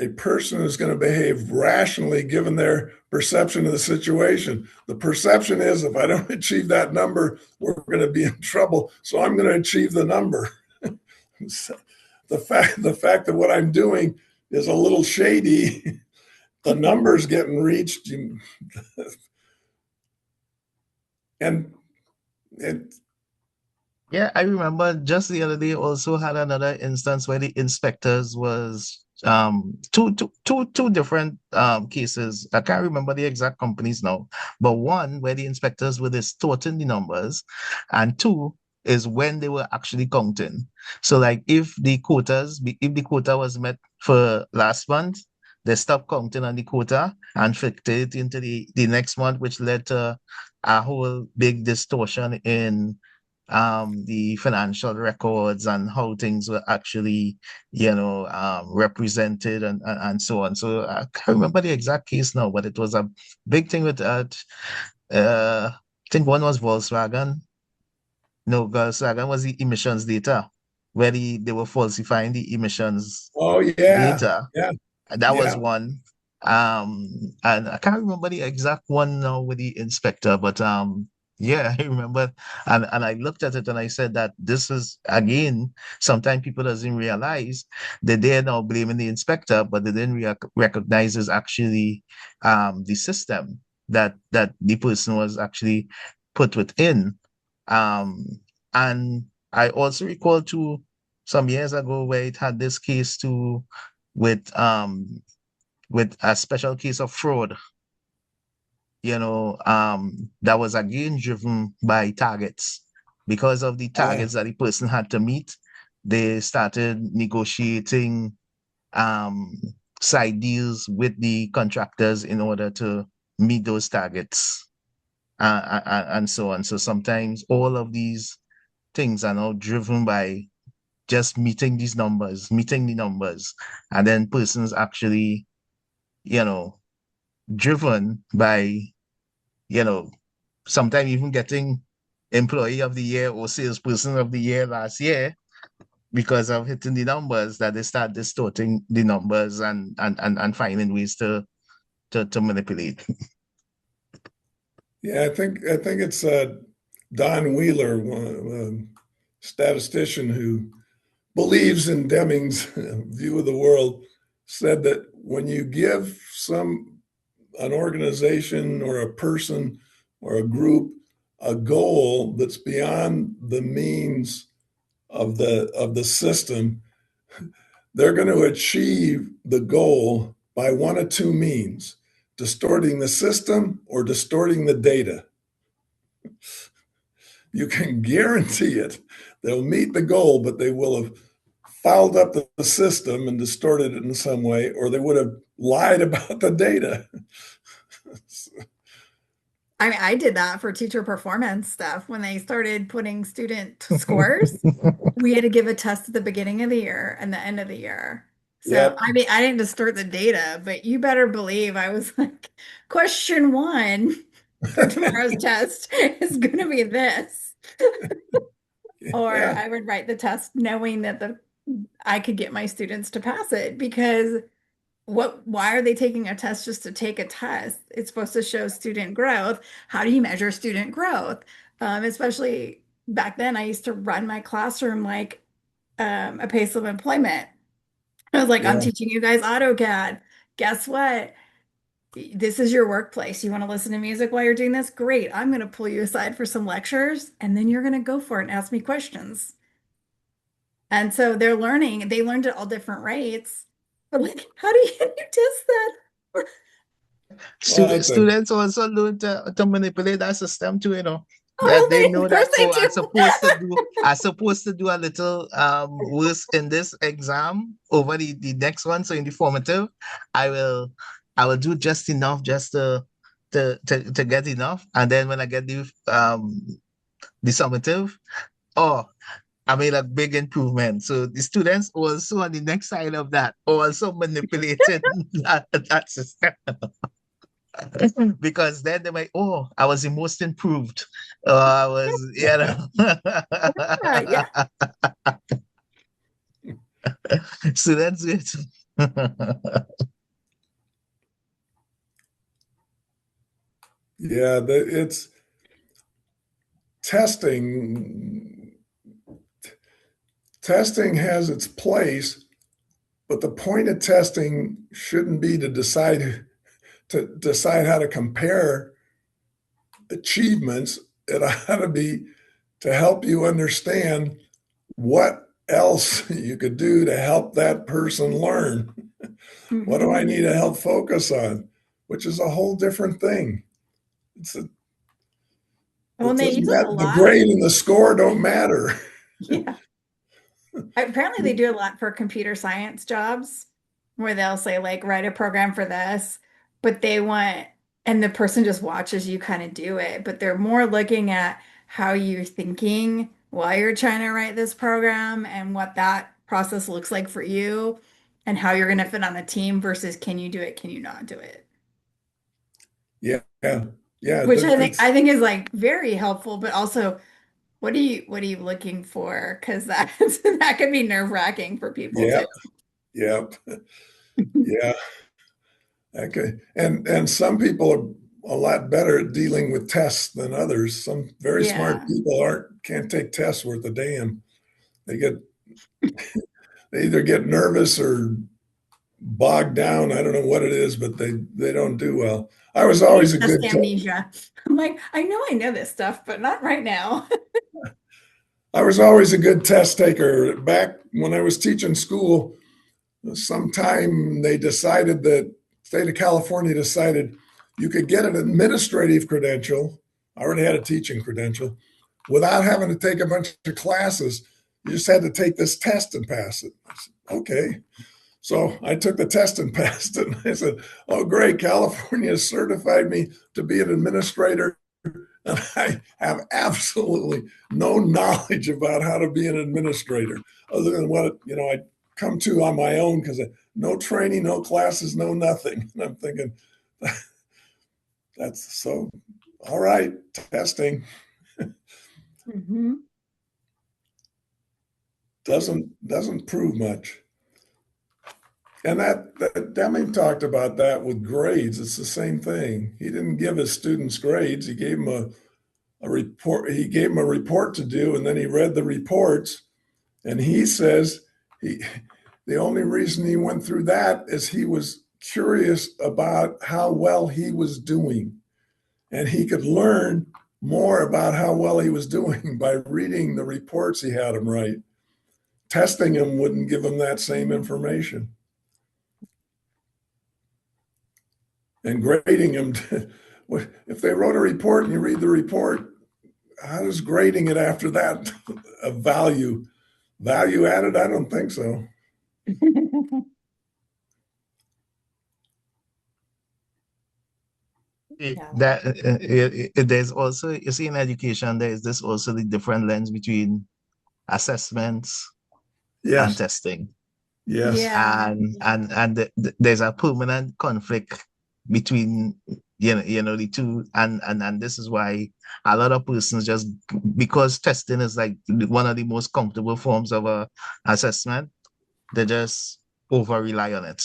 a person is going to behave rationally given their perception of the situation. The perception is, if I don't achieve that number, we're going to be in trouble. So I'm going to achieve the number. The fact that what I'm doing is a little shady, the number's getting reached, and yeah, I remember just the other day also had another instance where the inspectors was two different cases. I can't remember the exact companies now, but one where the inspectors were distorting the numbers, and two is when they were actually counting. So like if the quota was met for last month, they stopped counting on the quota and fit it into the next month, which led to a whole big distortion in the financial records and how things were actually, represented and so on. So I can't remember the exact case now, but it was a big thing with that. I think one was Volkswagen. No, Volkswagen was the emissions data, where they were falsifying the emissions Oh yeah, data. yeah, That was yeah. one. And I can't remember the exact one now with the inspector, but yeah, I remember. And I looked at it and I said that this is again, sometimes people doesn't realize that they're now blaming the inspector, but they didn't recognize is actually the system that the person was actually put within. Um, and I also recall too some years ago where it had this case too with a special case of fraud, that was again driven by targets. Because of the Ah, targets that the person had to meet, they started negotiating um, side deals with the contractors in order to meet those targets, and so on. So sometimes all of these things are now driven by just meeting the numbers, and then persons actually, you know, driven by, you know, sometimes even getting employee of the year or salesperson of the year last year because of hitting the numbers, that they start distorting the numbers and finding ways to manipulate. yeah. I think it's Don Wheeler, one, statistician who believes in Deming's view of the world, said that when you give an organization or a person or a group a goal that's beyond the means of the system, they're going to achieve the goal by one of two means: distorting the system or distorting the data. You can guarantee it. They'll meet the goal, but they will have fouled up the system and distorted it in some way, or they would have lied about the data. I mean, I did that for teacher performance stuff when they started putting student scores. We had to give a test at the beginning of the year and the end of the year. So, Yep. I mean, I didn't distort the data, but you better believe I was like, question one for tomorrow's test is going to be this. Or Yeah. I would write the test knowing that I could get my students to pass it because why are they taking a test just to take a test? It's supposed to show student growth. How do you measure student growth? Especially back then, I used to run my classroom like a pace of employment. I was like, I'm Yeah. teaching you guys AutoCAD. Guess what? This is your workplace. You want to listen to music while you're doing this? Great. I'm going to pull you aside for some lectures, and then you're going to go for it and ask me questions. And so they're learning, they learned at all different rates. But like, how do you test that? Well, it's a Students also learn to manipulate that system too, that Oh, they know of course that, they oh, do. I'm supposed to do a little worse in this exam over the next one. So in the formative, I will I will do just enough just to get enough. And then when I get the summative, oh, I made a big improvement. So the students also on the next side of that also manipulated that system. Because then they might, oh, I was the most improved. I was, Yeah. So that's it. yeah. It's testing. Testing has its place, but the point of testing shouldn't be to decide how to compare achievements. It ought to be to help you understand what else you could do to help that person learn. What do I Mhm. need to help focus on? Which is a whole different thing. It's a, Well, and it they doesn't use it matter. a The lot. grade and the score don't matter. Yeah. Apparently, they do a lot for computer science jobs where they'll say, like, write a program for this, but they want, and the person just watches you kind of do it, but they're more looking at how you're thinking why you're trying to write this program and what that process looks like for you and how you're going to fit on the team versus can you do it, can you not do it? Yeah, yeah. Which I It's think is like very helpful, but also what are you looking for? Because that that can be nerve-wracking for people yeah, too. yeah, yeah. Okay, and some people are a lot better at dealing with tests than others. Some very smart Yeah. people can't take tests worth a damn. They get they either get nervous or bogged down. I don't know what it is, but they don't do well. I was I always get a test good amnesia. I'm like, I know this stuff, but not right now. I was always a good test taker. Back when I was teaching school, sometime they decided that state of California decided you could get an administrative credential. I already had a teaching credential without having to take a bunch of classes. You just had to take this test and pass it. I said, okay. So I took the test and passed it. And I said, oh, great. California has certified me to be an administrator. And I have absolutely no knowledge about how to be an administrator other than what, I come to on my own because no training, no classes, no nothing. And I'm thinking, that's so, all right, testing Hmm. doesn't prove much. And that Deming talked about that with grades. It's the same thing. He didn't give his students grades. He gave them a report. He gave them a report to do, and then he read the reports. And he says he the only reason he went through that is he was curious about how well he was doing. And he could learn more about how well he was doing by reading the reports he had him write. Testing him wouldn't give him that same information. And grading him, if they wrote a report and you read the report, how does grading it after that a value added? I don't think so. Yeah. That there's also, you see, in education there is this also the different lens between assessments and Yes, testing, yes, Yeah. and there's a permanent conflict between the two, and this is why a lot of persons just, because testing is like one of the most comfortable forms of a assessment, they just over rely on it.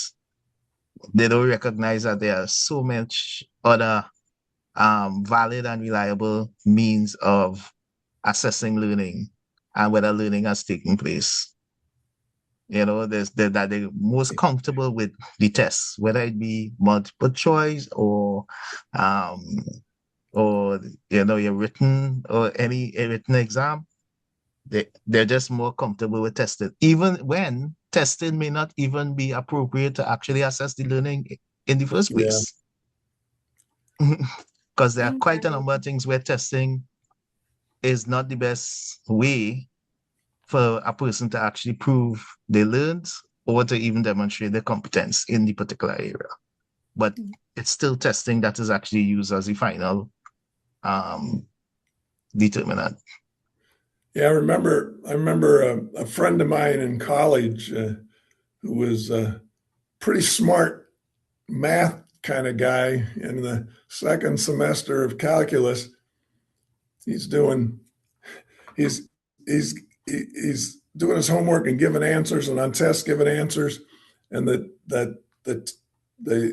They don't recognize that there are so much other valid and reliable means of assessing learning and whether learning has taken place. That they're most comfortable with the tests, whether it be multiple choice um, or your written or a written exam. They're just more comfortable with testing, even when testing may not even be appropriate to actually assess the learning in the first yeah, place. Because there are Think quite a right. number of things where testing is not the best way for a person to actually prove they learned or to even demonstrate their competence in the particular area. But it's still testing that is actually used as the final um, determinant. yeah. I remember a friend of mine in college who was a pretty smart math kind of guy. In the second semester of calculus, he's doing he's he's he's doing his homework and giving answers, and on tests giving answers, and the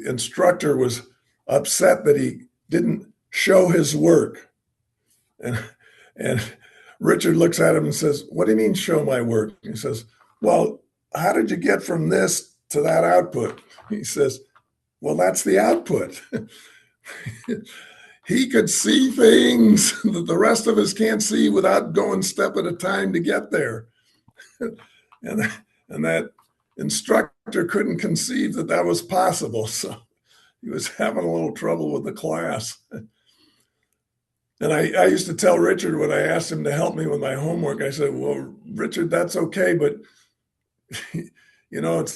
instructor was upset that he didn't show his work. And Richard looks at him and says, what do you mean show my work? He says, well, how did you get from this to that output? He says, well, that's the output. He could see things that the rest of us can't see without going step at a time to get there. and and that instructor couldn't conceive that that was possible. So he was having a little trouble with the class. And I used to tell Richard when I asked him to help me with my homework, I said, well, Richard, that's okay, but you know,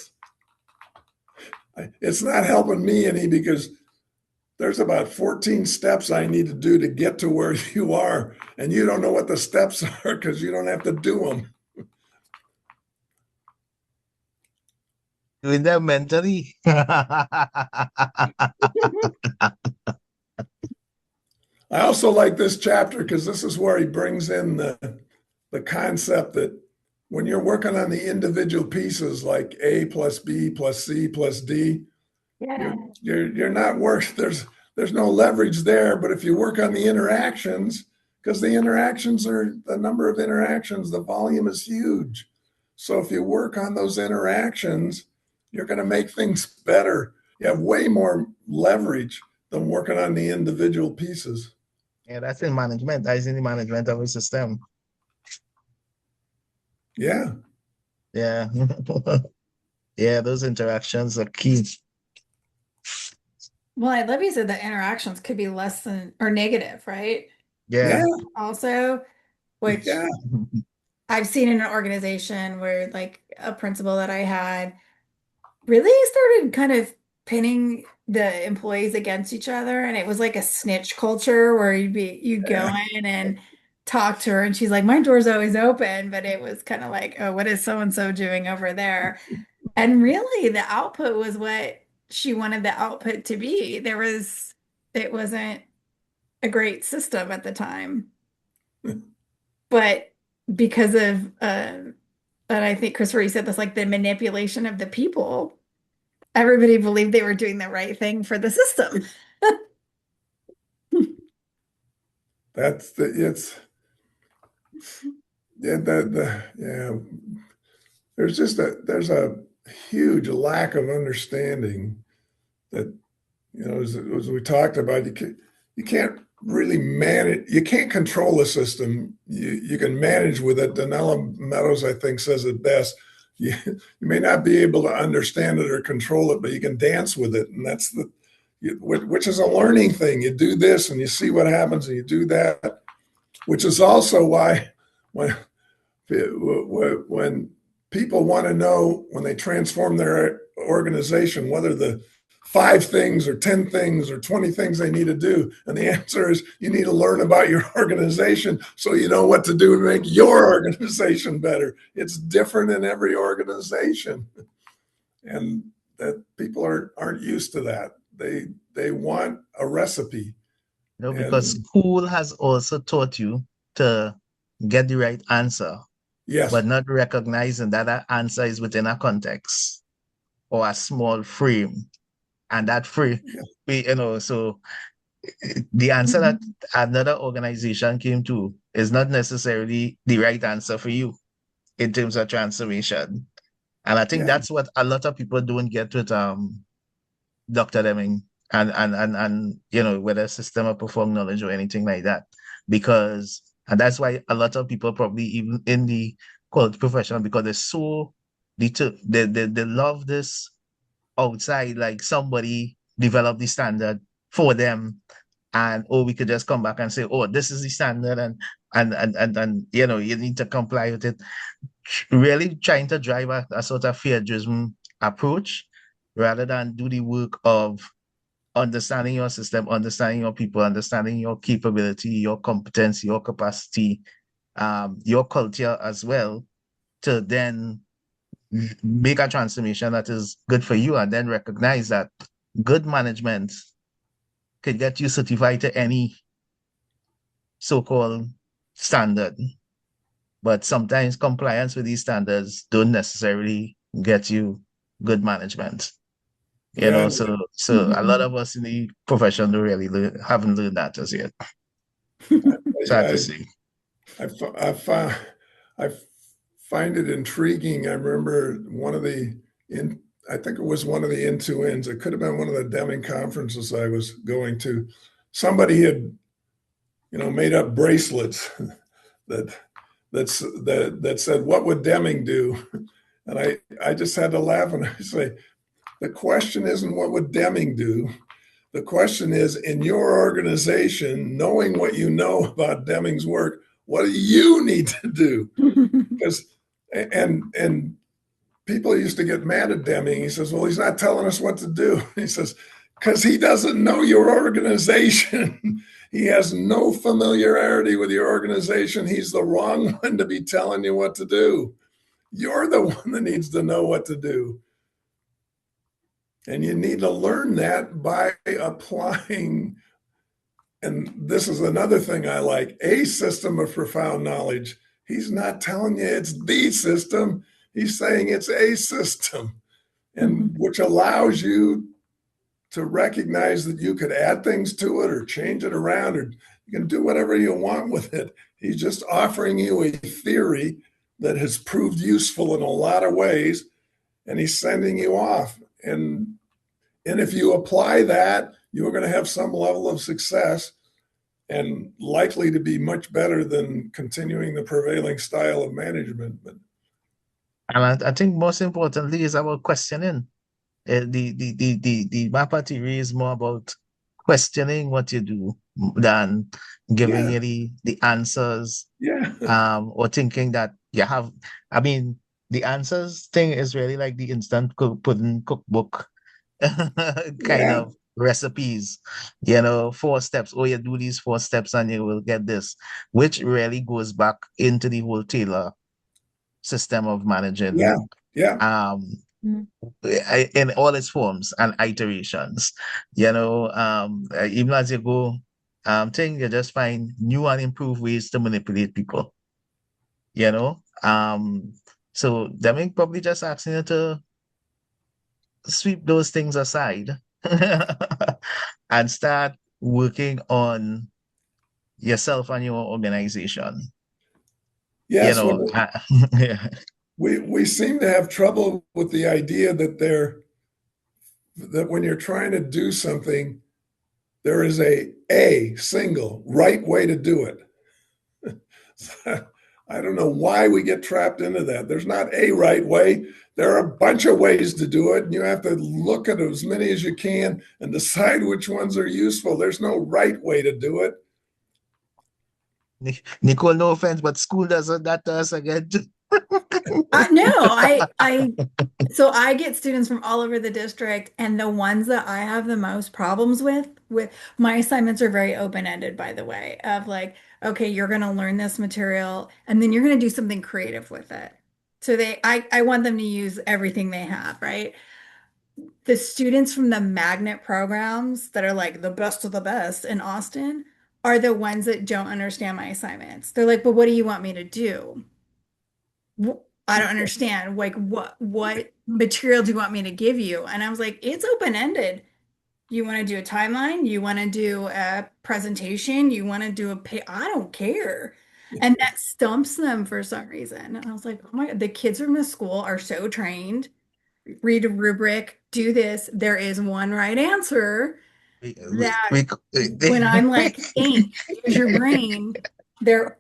it's not helping me any because there's about 14 steps I need to do to get to where you are. And you don't know what the steps are because you don't have to do them. Doing that mentally. I also like this chapter because this is where he brings in the concept that when you're working on the individual pieces like A plus B plus C plus D, Yeah. you're not work there's no leverage there. But if you work on the interactions, because the interactions are the number of interactions, the volume is huge. So if you work on those interactions, you're going to make things better. You have way more leverage than working on the individual pieces. Yeah, that's in management. That's in the management of a system. Yeah. Yeah. Yeah, those interactions are key. Well, I love you said that interactions could be less than or negative, right? Yeah. Yeah. Also, which Yeah. I've seen in an organization where like a principal that I had really started kind of pinning the employees against each other, and it was like a snitch culture where you'd go in and talk to her and she's like, my door's always open, but it was kind of like, oh, what is so and so doing over there? And really the output was what she wanted the output to be. It wasn't a great system at the time, but because of and I think Christopher, you said this, like the manipulation of the people, everybody believed they were doing the right thing for the system. That's it's yeah, yeah. There's a huge lack of understanding that, as we talked about, you can't really manage, you can't control the system. You can manage with it. Donella Meadows, I think, says it best. You may not be able to understand it or control it, but you can dance with it. And that's which is a learning thing. You do this and you see what happens and you do that, which is also why when when people want to know when they transform their organization, whether the 5 things or 10 things or 20 things they need to do. And the answer is you need to learn about your organization so you know what to do to make your organization better. It's different in every organization. And that people aren't used to that. They want a recipe. No, because And school has also taught you to get the right answer, yes, but not recognizing that that answer is within a context or a small frame. And that frame, so the answer that another organization came to is not necessarily the right answer for you in terms of transformation. And I think yeah, that's what a lot of people don't get with Dr. Deming and whether system of profound knowledge or anything like that. And that's why a lot of people probably even in the quality professional, because they're so they love this outside, like somebody develop the standard for them, and we could just come back and say, oh, this is the standard, and you need to comply with it. Really trying to drive a sort of fear-driven approach rather than do the work of understanding your system, understanding your people, understanding your capability, your competence, your capacity, your culture as well, to then make a transformation that is good for you, and then recognize that good management could get you certified to any so-called standard. But sometimes compliance with these standards don't necessarily get you good management. yeah, So a lot of us in the profession don't really haven't learned that as yet. Sad to I, see. I find I find it intriguing. I remember I think it was one of the N2Ns. It could have been one of the Deming conferences I was going to. Somebody had, made up bracelets that that said, "What would Deming do?" And I just had to laugh and I say, the question isn't what would Deming do. The question is, in your organization, knowing what you know about Deming's work, what do you need to do? Because and people used to get mad at Deming. He says, well, he's not telling us what to do. He says, because he doesn't know your organization. He has no familiarity with your organization. He's the wrong one to be telling you what to do. You're the one that needs to know what to do. And you need to learn that by applying. And this is another thing I like, a system of profound knowledge. He's not telling you it's the system. He's saying it's a system, and which allows you to recognize that you could add things to it or change it around, or you can do whatever you want with it. He's just offering you a theory that has proved useful in a lot of ways, and he's sending you off. And if you apply that, you're going to have some level of success and likely to be much better than continuing the prevailing style of management. But And I think most importantly is about questioning. The MAPA theory is more about questioning what you do than giving yeah, you the answers, yeah, or thinking that you have. I mean, the answers thing is really like the instant pudding cookbook kind yeah, of recipes, you know, 4 steps. Oh, you do these 4 steps and you will get this, which really goes back into the whole Taylor system of managing, yeah, yeah, um in all its forms and iterations, you know. Even as you go, thing, you just find new and improved ways to manipulate people, you know. So Deming probably just asking you to sweep those things aside and start working on yourself and your organization, you yes. know. Yeah. We seem to have trouble with the idea that that when you're trying to do something, there is a single right way to do it. I don't know why we get trapped into that. There's not a right way. There are a bunch of ways to do it, and you have to look at as many as you can and decide which ones are useful. There's no right way to do it. Nicole, no offense, but school doesn't that to us again. No, so I get students from all over the district, and the ones that I have the most problems with my assignments are very open-ended, by the way, of like, okay, you're going to learn this material, and then you're going to do something creative with it. So I want them to use everything they have, right? The students from the magnet programs that are like the best of the best in Austin are the ones that don't understand my assignments. They're like, but what do you want me to do? I don't understand. Like, what material do you want me to give you? And I was like, it's open-ended. You want to do a timeline? You want to do a presentation? You want to do I don't care. And that stumps them for some reason. And I was like, oh my God, the kids from the school are so trained. Read a rubric, do this. There is one right answer that when I'm like, think, use your brain, there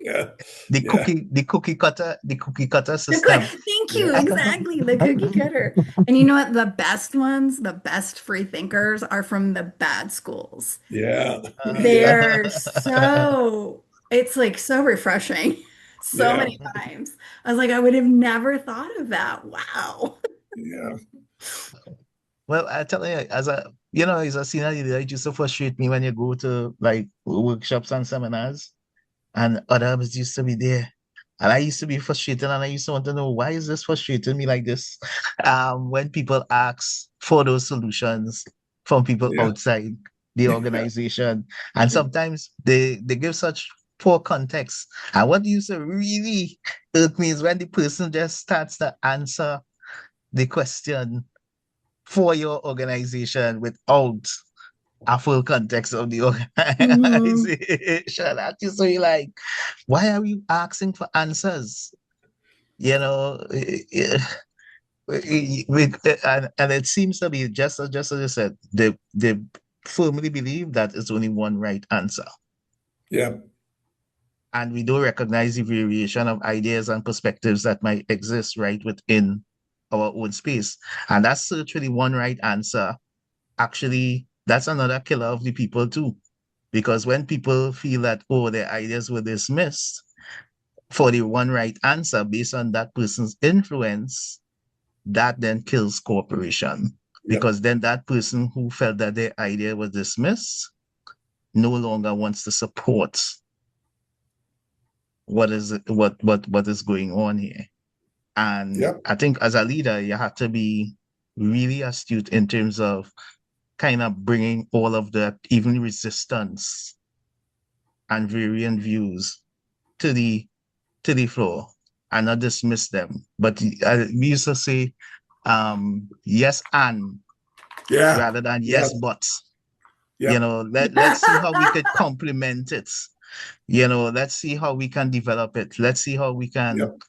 Yeah, the yeah, cookie cutter system. Thank you. Yeah. Exactly. The cookie cutter. And you know what? The best ones, the best free thinkers are from the bad schools. yeah, yeah, They're it's like so refreshing. So yeah, many times. I was like, I would have never thought of that. Wow. yeah, Well, I tell you, as a senior leader, it used to frustrate me when you go to like workshops and seminars, and others used to be there. And I used to be frustrated, and I used to want to know, why is this frustrating me like this? When people ask for those solutions from people yeah, outside the yeah, organization, and sometimes they give such poor context. And what used to really irk me is when the person just starts to answer the question for your organization without a full context of the Mhm. organization. That is so you're like, why are you asking for answers? You know, and it seems to be just as you said, they firmly believe that it's only one right answer. yeah, And we don't recognize the variation of ideas and perspectives that might exist right within our own space. And that's search for the one right answer. Actually, that's another killer of the people too. Because when people feel that, oh, their ideas were dismissed for the one right answer based on that person's influence, that then kills cooperation. because then that person who felt that their idea was dismissed no longer wants to support what is going on here. And Yep. I think as a leader, you have to be really astute in terms of kind of bringing all of the even resistance and variant views to the floor and not dismiss them. But we used to say yes and Yeah. rather than yes Yes. but. Yep. Let's see how we could complement it. Let's see how we can develop it. Let's see how we can, Yep.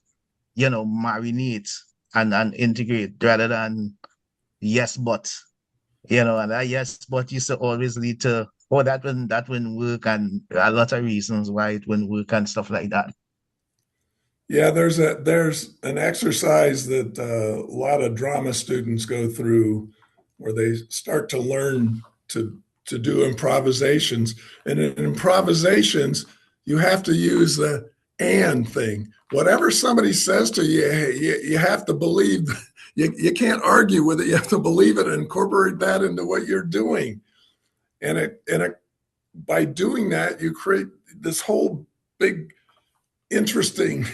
marinate and integrate rather than yes but. And that yes but used to always lead to, oh, that wouldn't work, and a lot of reasons why it wouldn't work and stuff like that. Yeah, there's an exercise that a lot of drama students go through where they start to learn to do improvisations. And in improvisations, you have to use the and thing. Whatever somebody says to you, you have to believe. You can't argue with it. You have to believe it and incorporate that into what you're doing. And by doing that, you create this whole big interesting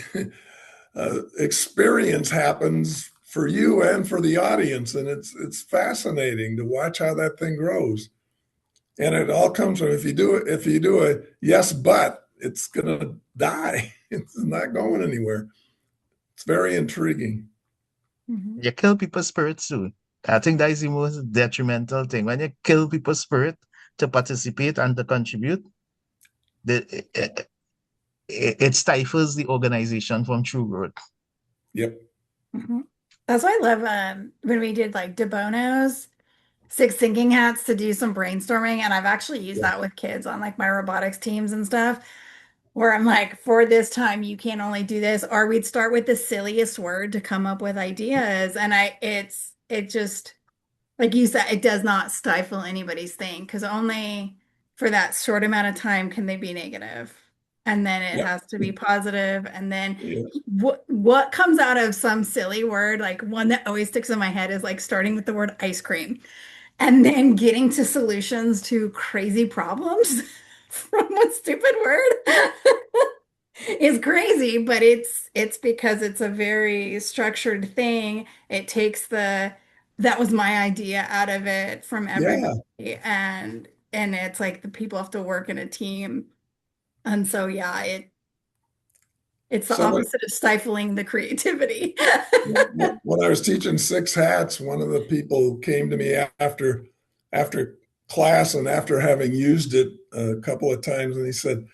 experience happens for you and for the audience, and it's fascinating to watch how that thing grows. And it all comes from if you do a yes but, it's gonna die. It's not going anywhere. It's very intriguing. Mhm. You kill people's spirit soon. I think that is the most detrimental thing. When you kill people's spirit to participate and to contribute, it, it stifles the organization from true growth. Yep. Mhm. That's why I love when we did like De Bono's six thinking hats to do some brainstorming. And I've actually used Yeah. that with kids on like my robotics teams and stuff, where I'm like, for this time, you can only do this. Or we'd start with the silliest word to come up with ideas. And it just, like you said, it does not stifle anybody's thing because only for that short amount of time can they be negative. And then it Yep. has to be positive. And then Yeah. what comes out of some silly word, like one that always sticks in my head is like starting with the word ice cream and then getting to solutions to crazy problems from one stupid word is crazy, but it's because it's a very structured thing. It takes the that was my idea out of it from everybody, Yeah. and it's like the people have to work in a team. And so yeah, it's the Somebody opposite of stifling the creativity. when I was teaching six hats, one of the people came to me after class and after having used it a couple of times, and he said,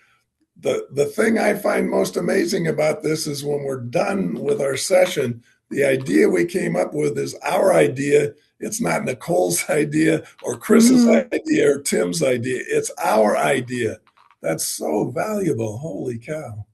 the thing I find most amazing about this is when we're done with our session, the idea we came up with is our idea. It's not Nicole's idea or Chris's Mhm. idea or Tim's idea. It's our idea. That's so valuable. Holy cow.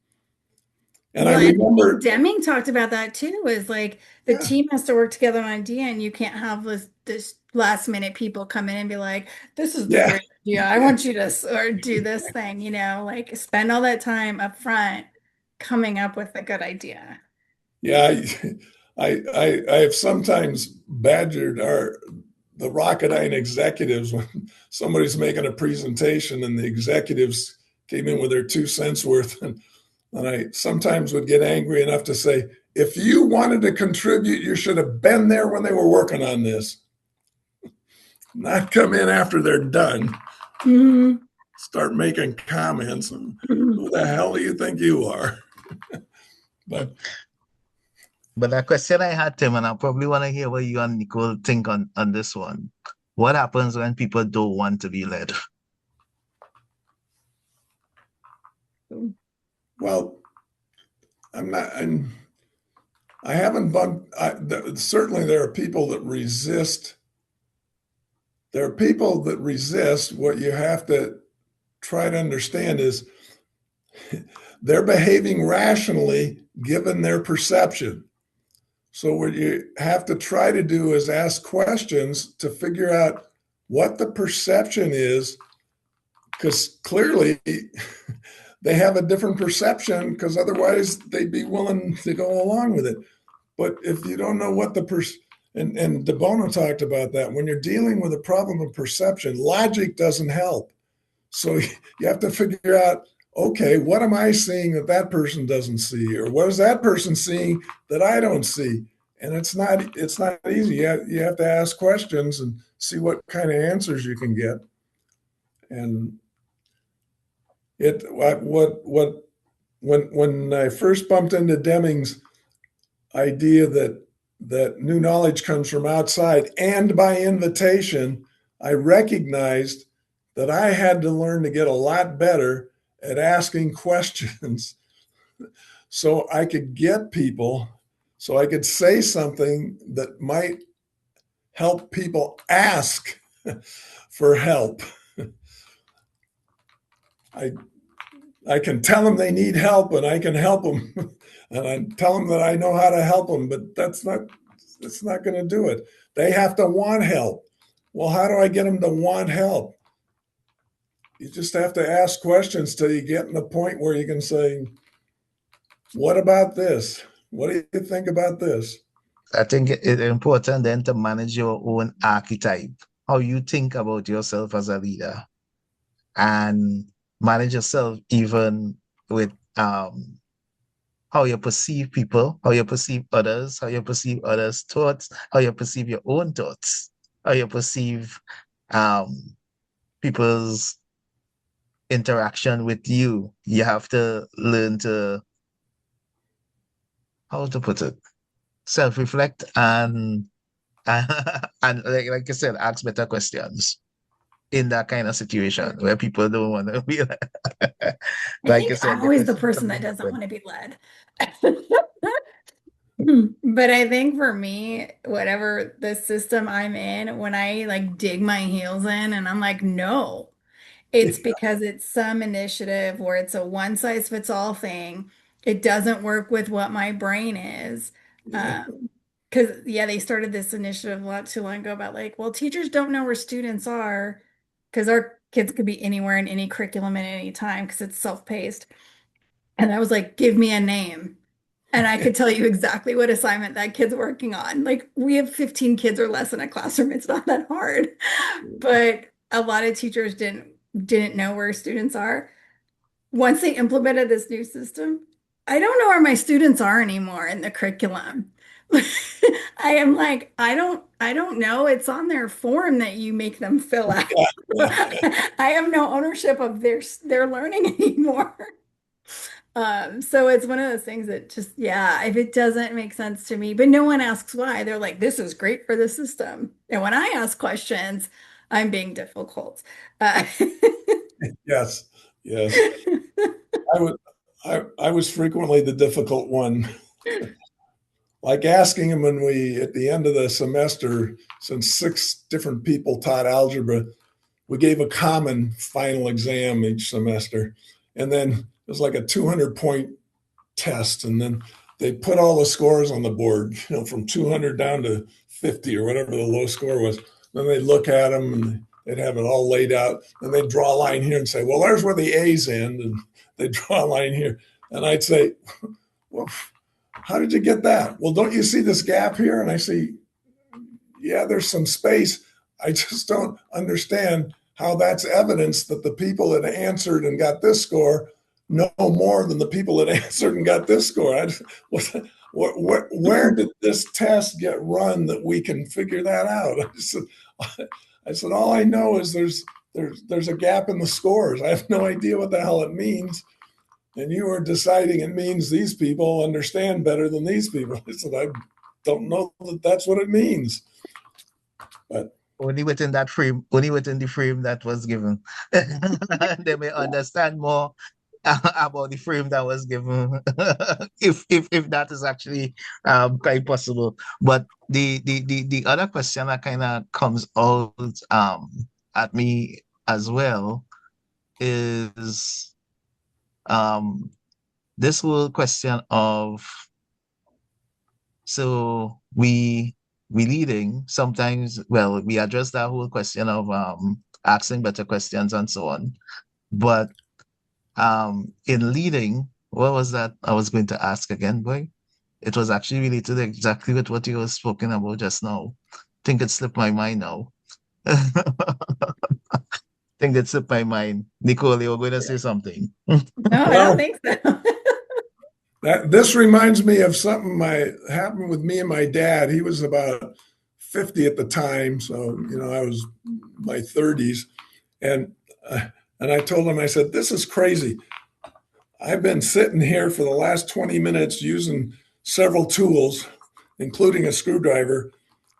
And I Well, and I think remember, Deming talked about that too, is like the yeah, team has to work together on an idea and you can't have this last minute people come in and be like, this is the yeah, great idea. I want you to or do this thing, like spend all that time up front coming up with a good idea. yeah. I have sometimes badgered the Rocketdyne executives when somebody's making a presentation and the executives came in with their 2 cents worth. And I sometimes would get angry enough to say, if you wanted to contribute, you should have been there when they were working on this, not come in after they're done, Mhm. start making comments. Who the hell do you think you are? But But the question I had, Tim, and I probably want to hear what you and Nicole think on this one. What happens when people don't want to be led? well, I haven't bumped. Certainly, there are people that resist. There are people that resist. What you have to try to understand is they're behaving rationally given their perception. So what you have to try to do is ask questions to figure out what the perception is, because clearly they have a different perception, because otherwise they'd be willing to go along with it. But if you don't know what And De Bono talked about that. When you're dealing with a problem of perception, logic doesn't help. So you have to figure out, okay, what am I seeing that that person doesn't see, or what is that person seeing that I don't see? And it's not easy. You have to ask questions and see what kind of answers you can get. And it what when I first bumped into Deming's idea that new knowledge comes from outside and by invitation, I recognized that I had to learn to get a lot better at asking questions so I could get people, so I could say something that might help people ask for help. I I can tell them they need help and I can help them and I tell them that I know how to help them, but that's not going to do it. They have to want help. Well, how do I get them to want help? You just have to ask questions till you get in the point where you can say, what about this? What do you think about this? I think it's important then to manage your own archetype, how you think about yourself as a leader, and manage yourself even with how you perceive people, how you perceive others, how you perceive others' thoughts, how you perceive your own thoughts, how you perceive people's interaction with you. You have to learn to, how to put it, self-reflect and and like I said, ask better questions in that kind of situation where people don't want to be I like I think said, I'm the always the questions person come that in doesn't different. want to be led. But I think for me, whatever the system I'm in, when I like dig my heels in and I'm like, no, it's because it's some initiative where it's a one size fits all thing. It doesn't work with what my brain is. Yeah. Because, yeah, they started this initiative not too long ago about like, well, teachers don't know where students are because our kids could be anywhere in any curriculum at any time because it's self-paced. And I was like, give me a name. And I could tell you exactly what assignment that kid's working on. Like we have 15 kids or less in a classroom. It's not that hard. But a lot of teachers didn't know where students are. Once they implemented this new system, I don't know where my students are anymore in the curriculum. I am like, I don't know. It's on their form that you make them fill out. I have no ownership of their learning anymore. So it's one of those things that just, yeah, if it doesn't make sense to me, but no one asks why, they're like, this is great for the system. And when I ask questions, I'm being difficult. Uh, Yes. Yes. I would I was frequently the difficult one. Like asking them when we at the end of the semester, since 6 different people taught algebra, we gave a common final exam each semester. And then it was like a 200-point test. And then they put all the scores on the board, from 200 down to 50 or whatever the low score was. Then they'd look at them and they'd have it all laid out. And they'd draw a line here and say, well, there's where the A's end. And they'd draw a line here. And I'd say, well, how did you get that? Well, don't you see this gap here? And I see, yeah, there's some space. I just don't understand how that's evidence that the people that answered and got this score know more than the people that answered and got this score. Where did this test get run that we can figure that out? I said, all I know is there's a gap in the scores. I have no idea what the hell it means. And you are deciding it means these people understand better than these people. I said, I don't know that that's what it means. But Only within that frame, only within the frame that was given. They may understand more about the frame that was given, if that is actually quite possible. But the other question that kind of comes out at me as well is this whole question of, so we leading sometimes, well, we address that whole question of asking better questions and so on. But in leading, what was that I was going to ask again, boy? it was actually related exactly with what you were spoken about just now. Think it slipped my mind now. Think it slipped my mind. Nicole, you were going to say something. No, I don't Well, think so. this reminds me of something happened with me and my dad. He was about 50 at the time, so I was my 30s, and uh, and I told him, I said, "This is crazy. I've been sitting here for the last 20 minutes using several tools, including a screwdriver.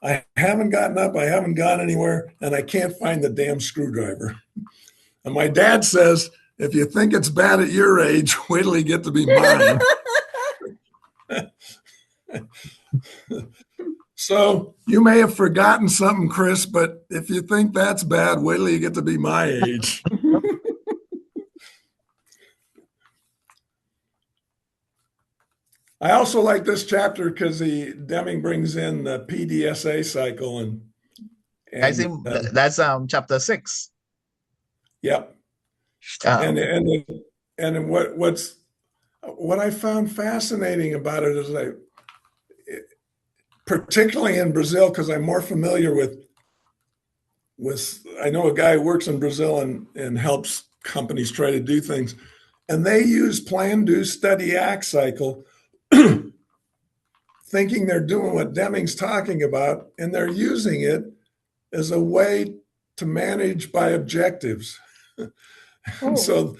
I haven't gotten up, I haven't gone anywhere, and I can't find the damn screwdriver." And my dad says, "If you think it's bad at your age, wait till you get to be mine." So you may have forgotten something, Chris, but if you think that's bad, wait till you get to be my age. I also like this chapter because Deming brings in the PDSA cycle I and think that's chapter 6. yep. Um, And what I found fascinating about it is particularly in Brazil, because I'm more familiar with I know a guy who works in Brazil and helps companies try to do things, and they use plan, do, study, act cycle, thinking they're doing what Deming's talking about, and they're using it as a way to manage by objectives. And Oh. so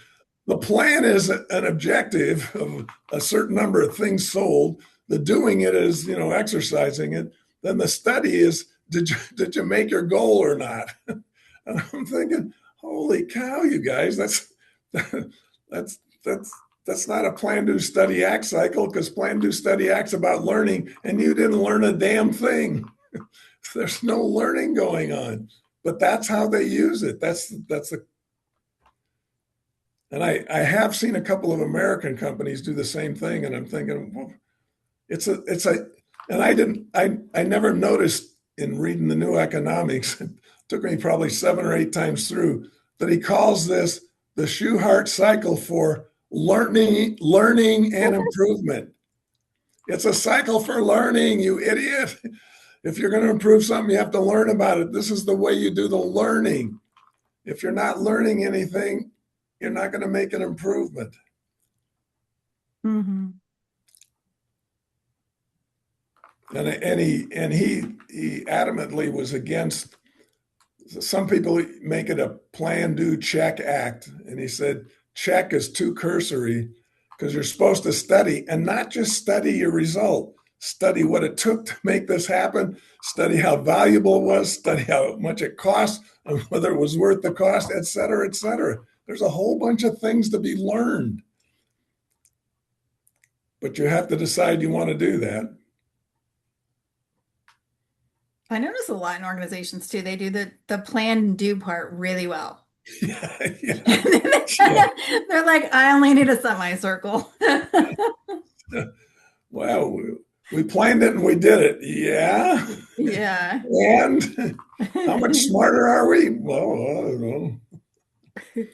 the plan is an objective of a certain number of things sold. The doing it is, exercising it. Then the study is, did you make your goal or not? And I'm thinking, holy cow, you guys, that's that's not a plan, do, study, act cycle, because plan, do, study, act's about learning, and you didn't learn a damn thing. There's no learning going on, but that's how they use it. And I have seen a couple of American companies do the same thing, and I'm thinking, well, and I never noticed in reading the new economics. It took me probably 7 or 8 times through that he calls this the Schuhart cycle for learning and improvement. It's a cycle for learning, you idiot. If you're going to improve something, you have to learn about it. This is the way you do the learning. If you're not learning anything, you're not going to make an improvement. Mm-hmm. And he adamantly was against. Some people make it a plan, do, check, act, and he said check is too cursory because you're supposed to study and not just study your result. Study what it took to make this happen. Study how valuable it was. Study how much it cost and whether it was worth the cost, et cetera, et cetera. There's a whole bunch of things to be learned, but you have to decide you want to do that. I notice a lot in organizations too. They do the plan and do part really well. Yeah, yeah, yeah. They're like, I only need a semicircle. Well, we planned it and we did it. Yeah. Yeah. And how much smarter are we? Well, I don't know.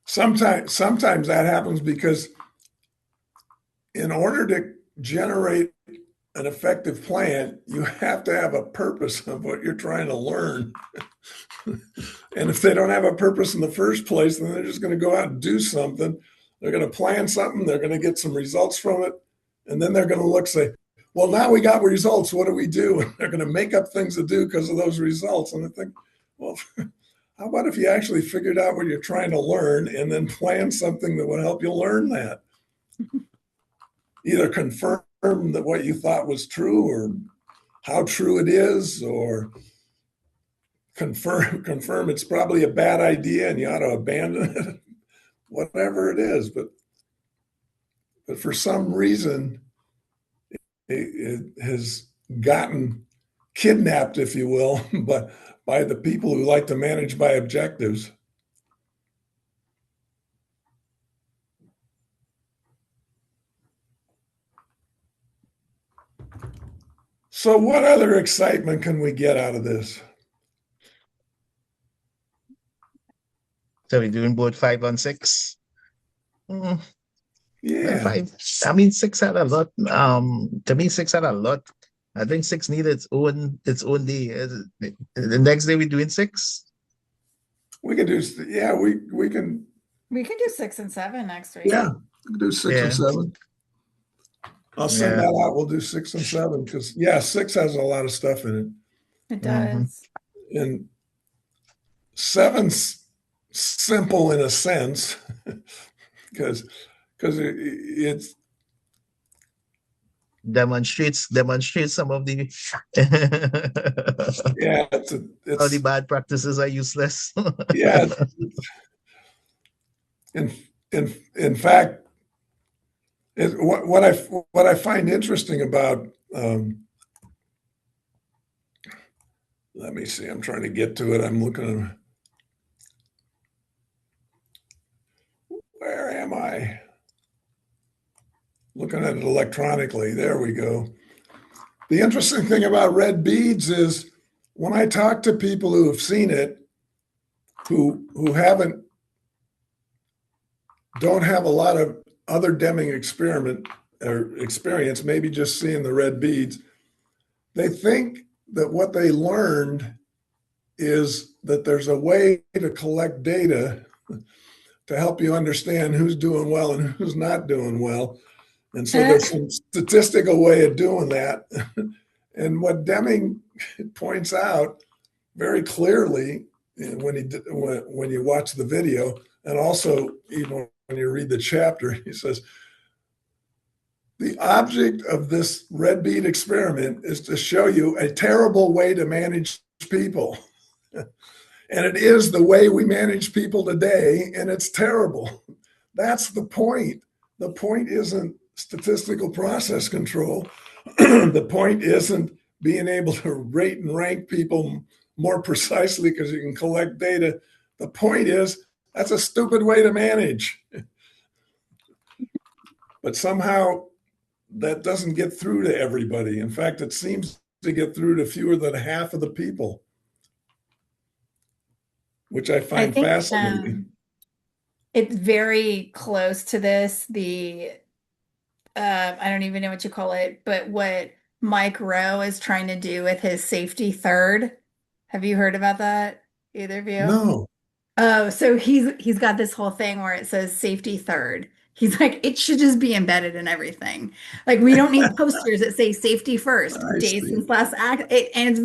Sometimes that happens because in order to generate an effective plan, you have to have a purpose of what you're trying to learn. And if they don't have a purpose in the first place, then they're just going to go out and do something. They're going to plan something. They're going to get some results from it. And then they're going to say, well, now we got results. What do we do? And they're going to make up things to do because of those results. And I think, well, how about if you actually figured out what you're trying to learn and then plan something that would help you learn that? Either confirm that what you thought was true or how true it is, or confirm it's probably a bad idea and you ought to abandon it, whatever it is. But for some reason, it has gotten kidnapped, if you will, by the people who like to manage by objectives. So what other excitement can we get out of this? So we're doing both 5 and 6. Mm. Yeah. Five. I mean, six had a lot. To me, six had a lot. I think six needed its own day. The next day we're doing six. We can do, yeah, we can, We can do 6 and 7 next week. yeah, we can do 6 and 7. Yeah, I'll send yeah. that out. We'll do 6 and 7 because, yeah, six has a lot of stuff in It Mm-hmm. does. it. And seven's simple in a sense because it's, Demonstrates some of the yeah, all the it's, bad practices are useless. yeah, in, in fact, what I find interesting about, let me see, I'm trying to get to it. I'm looking, where am I? Looking at it electronically. There we go. The interesting thing about red beads is when I talk to people who have seen it, who haven't, don't have a lot of other Deming experiment or experience, maybe just seeing the red beads, they think that what they learned is that there's a way to collect data to help you understand who's doing well and who's not doing well. And so there's some statistical way of doing that. And what Deming points out very clearly when you watch the video, and also even when you read the chapter, he says, the object of this red bead experiment is to show you a terrible way to manage people. And it is the way we manage people today, and it's terrible. That's the point. The point isn't statistical process control. The point isn't being able to rate and rank people more precisely because you can collect data. The point is that's a stupid way to manage. But somehow that doesn't get through to everybody. In fact, it seems to get through to fewer than half of the people, which I I find think fascinating. it's very close to this. I don't even know what you call it, but what Mike Rowe is trying to do with his safety third. Have you heard about that? Either of you? No, Oh, so he's got this whole thing where it says safety third. He's like, it should just be embedded in everything. Like we don't need posters that say safety first, I days see. since last act. And it's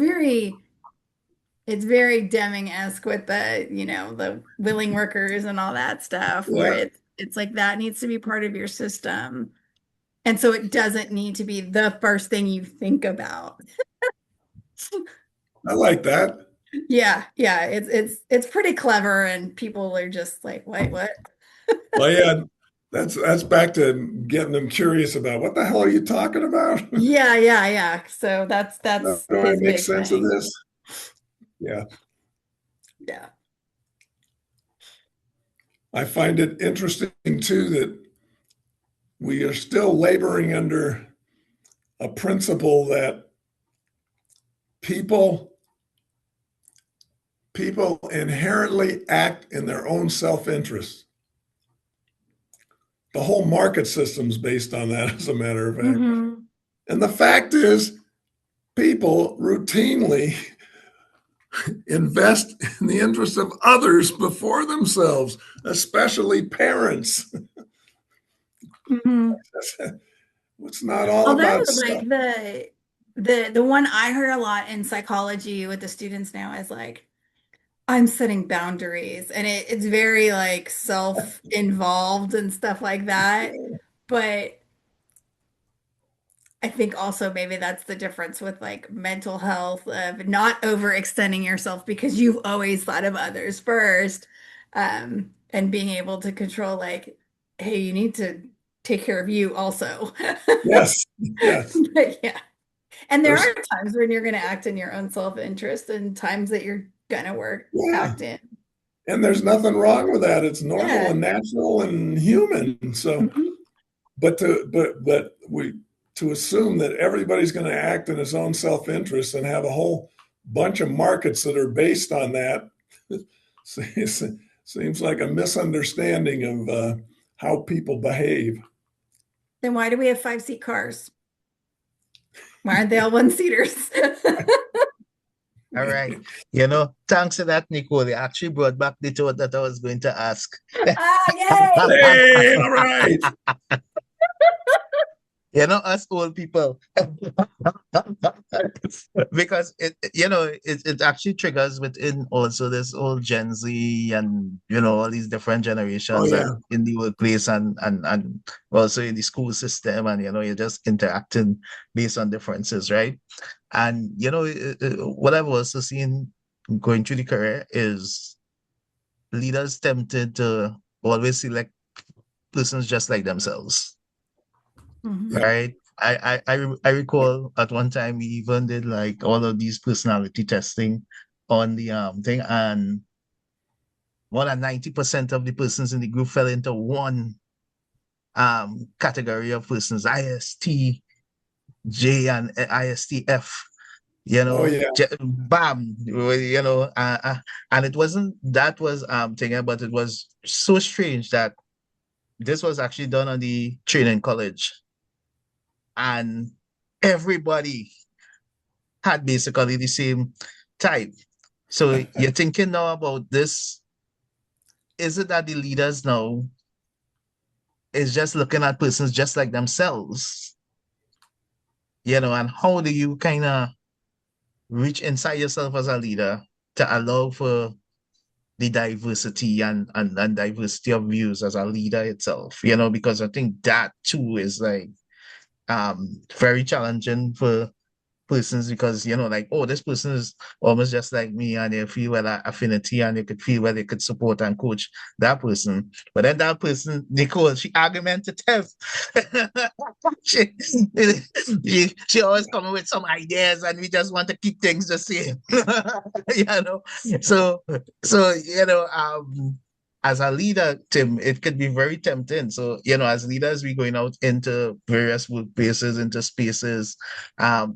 very Deming-esque with the willing workers and all that stuff, where Yeah, it's like that needs to be part of your system. And so it doesn't need to be the first thing you think about. I like that. Yeah, yeah, it's pretty clever, and people are just like, wait, what? Well, yeah, that's back to getting them curious about what the hell are you talking about? Yeah, yeah, yeah. So that's How that's do I his make big sense of thing. this? Yeah, Yeah. I find it interesting too that we are still laboring under a principle that people people inherently act in their own self-interest. The whole market system's based on that, as a matter of fact. Hmm. And the fact is, people routinely invest in the interest of others before themselves, especially parents. Hmm. It's not all Although about like stuff. the one I heard a lot in psychology with the students now is like, I'm setting boundaries, and it's very like self-involved and stuff like that. But I think also maybe that's the difference with like mental health of not overextending yourself because you've always thought of others first, and being able to control like, hey, you need to take care of you also. Yes, yes. But yeah. And there There's are times when you're going to act in your own self-interest and times that you're going to yeah, act in. and there's nothing wrong with that. It's normal Yeah. and natural and human. So, Mhm. but we to assume that everybody's going to act in his own self-interest and have a whole bunch of markets that are based on that seems like a misunderstanding of how people behave. Then why do we have 5-seat cars? Why aren't they all one-seaters? All right. Thanks for that, Nicole. You actually brought back the thought that I was going to ask. Yay! Hey, all right. Us old people. Because it actually triggers within also this old Gen Z and all these different Oh, generations yeah. and in the workplace and also in the school system, and you're just interacting based on differences, right? And what I've also seen going through the career is leaders tempted to always select persons just like themselves, Mhm. Yep. right? I recall at one time we even did like all of these personality testing on the thing, and more than 90% of the persons in the group fell into one category of persons, ISTJ and ISTF. Oh, yeah. Bam, and it wasn't that was thing, but it was so strange that this was actually done on the training college, and everybody had basically the same type. So you're thinking now about this. Is it that the leaders now is just looking at persons just like themselves? And how do you kind of reach inside yourself as a leader to allow for the diversity and diversity of views as a leader itself? Because I think that too is like very challenging for persons, because like, oh, this person is almost just like me, and they feel that affinity, and they could feel where they could support and coach that person. But then that person, Nicole, she argumentative. she, she always coming with some ideas, and we just want to keep things the same. you know so as a leader, Tim, it could be very tempting. So, as leaders, we're going out into various workplaces, into spaces. How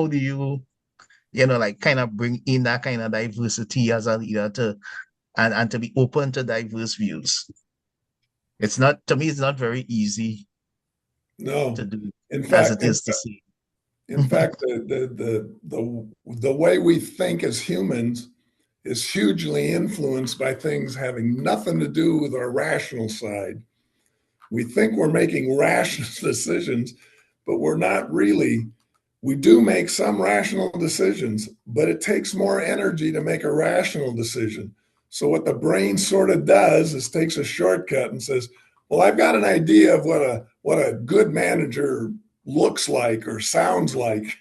do you, like kind of bring in that kind of diversity as a leader and to be open to diverse views? It's not, to me, it's not very easy to No. do In as fact, it is to see. the way we think as humans is hugely influenced by things having nothing to do with our rational side. We think we're making rational decisions, but we're not really. We do make some rational decisions, but it takes more energy to make a rational decision. So what the brain sort of does is takes a shortcut and says, "Well, I've got an idea of what a good manager looks like or sounds like."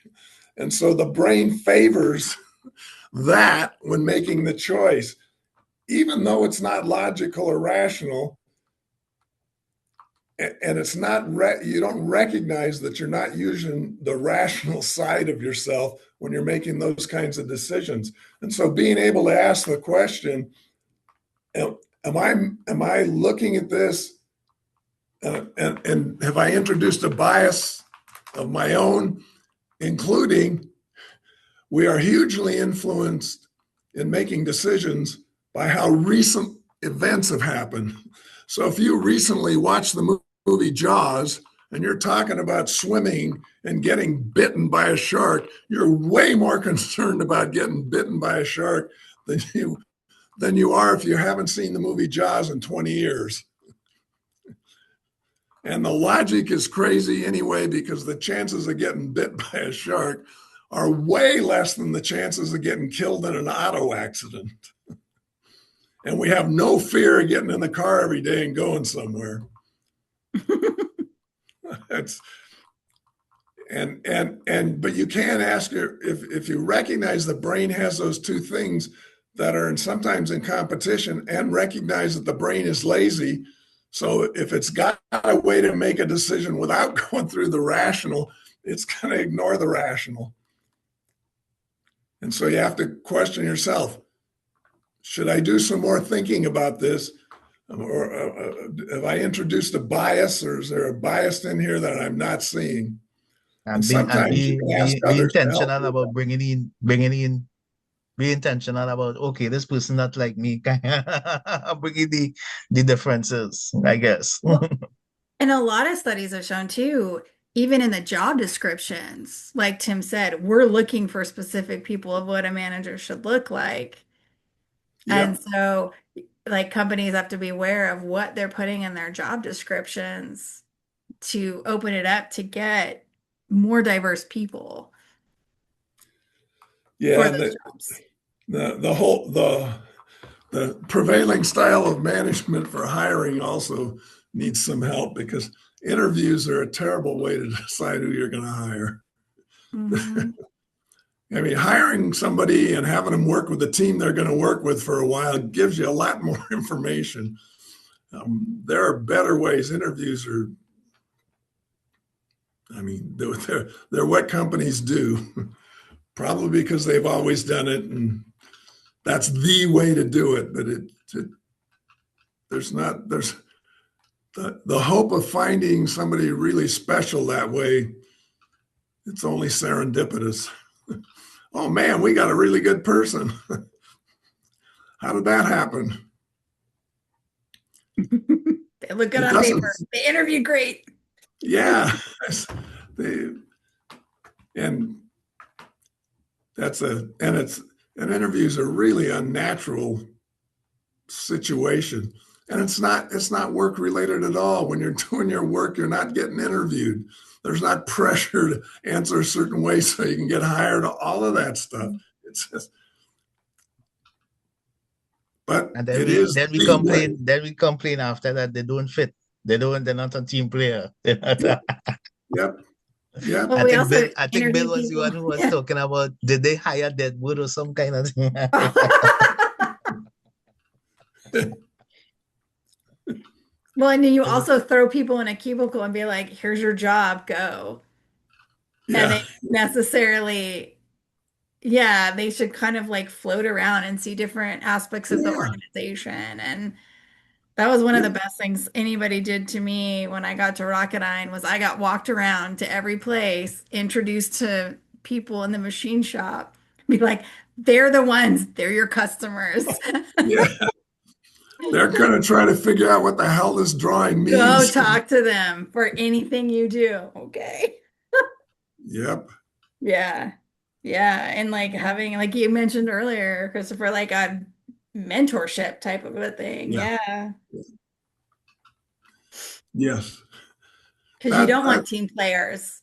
And so the brain favors that when making the choice, even though it's not logical or rational, and it's not you don't recognize that you're not using the rational side of yourself when you're making those kinds of decisions. And so being able to ask the question, am I looking at this and have I introduced a bias of my own, including we are hugely influenced in making decisions by how recent events have happened. So if you recently watched the movie Jaws and you're talking about swimming and getting bitten by a shark, you're way more concerned about getting bitten by a shark than you are if you haven't seen the movie Jaws in 20 years. And the logic is crazy anyway, because the chances of getting bit by a shark are way less than the chances of getting killed in an auto accident. And we have no fear of getting in the car every day and going somewhere. That's but you can ask her if you recognize the brain has those two things that are sometimes in competition, and recognize that the brain is lazy. So if it's got a way to make a decision without going through the rational, it's going to ignore the rational. And so you have to question yourself, should I do some more thinking about this? Or have I introduced a bias, or is there a bias in here that I'm not seeing? And And sometimes you be can ask be be others to help intentional you. about be intentional about, okay, this person not like me. Bringing the differences, I guess. And a lot of studies have shown too, even in the job descriptions, like Tim said, we're looking for specific people of what a manager should look like. And Yep. so, like, companies have to be aware of what they're putting in their job descriptions to open it up to get more diverse people for Yeah. those jobs. The prevailing style of management for hiring also needs some help, because interviews are a terrible way to decide who you're going to hire. Mhm. I mean, hiring somebody and having them work with the team they're going to work with for a while gives you a lot more information. There are better ways. Interviews are, I mean, they're what companies do, probably because they've always done it, and that's the way to do it. But there's the hope of finding somebody really special that way. It's only serendipitous. Oh man, we got a really good person. How did that happen? They look good It on doesn't. paper. They interview great. Yeah, they, and that's a and it's an interview is a really unnatural situation, and it's not work related at all. When you're doing your work, you're not getting interviewed. There's not pressure to answer a certain way so you can get hired. All of that stuff. It's just, but And it is the way. then we complain after that they don't fit. They're not a team player. Yep, yep, yep. Well, we also I think interview Bill was the people. one who was Yeah. talking about did they hire Deadwood or some kind of thing. Well, and then you also throw people in a cubicle and be like, here's your job, go. And Yeah, they necessarily, yeah, they should kind of like float around and see different aspects of the yeah, organization. And that was one of yeah, the best things anybody did to me when I got to Rocketdyne was I got walked around to every place, introduced to people in the machine shop, be like, they're the ones, they're your customers. yeah. They're going to try to figure out what the hell this drawing Go means. talk to them for anything you do. Okay. Yep. Yeah. Yeah. And like having, like you mentioned earlier, Christopher, like a mentorship type of a thing. Yeah. Yeah. Yes. Because you That, don't want team players,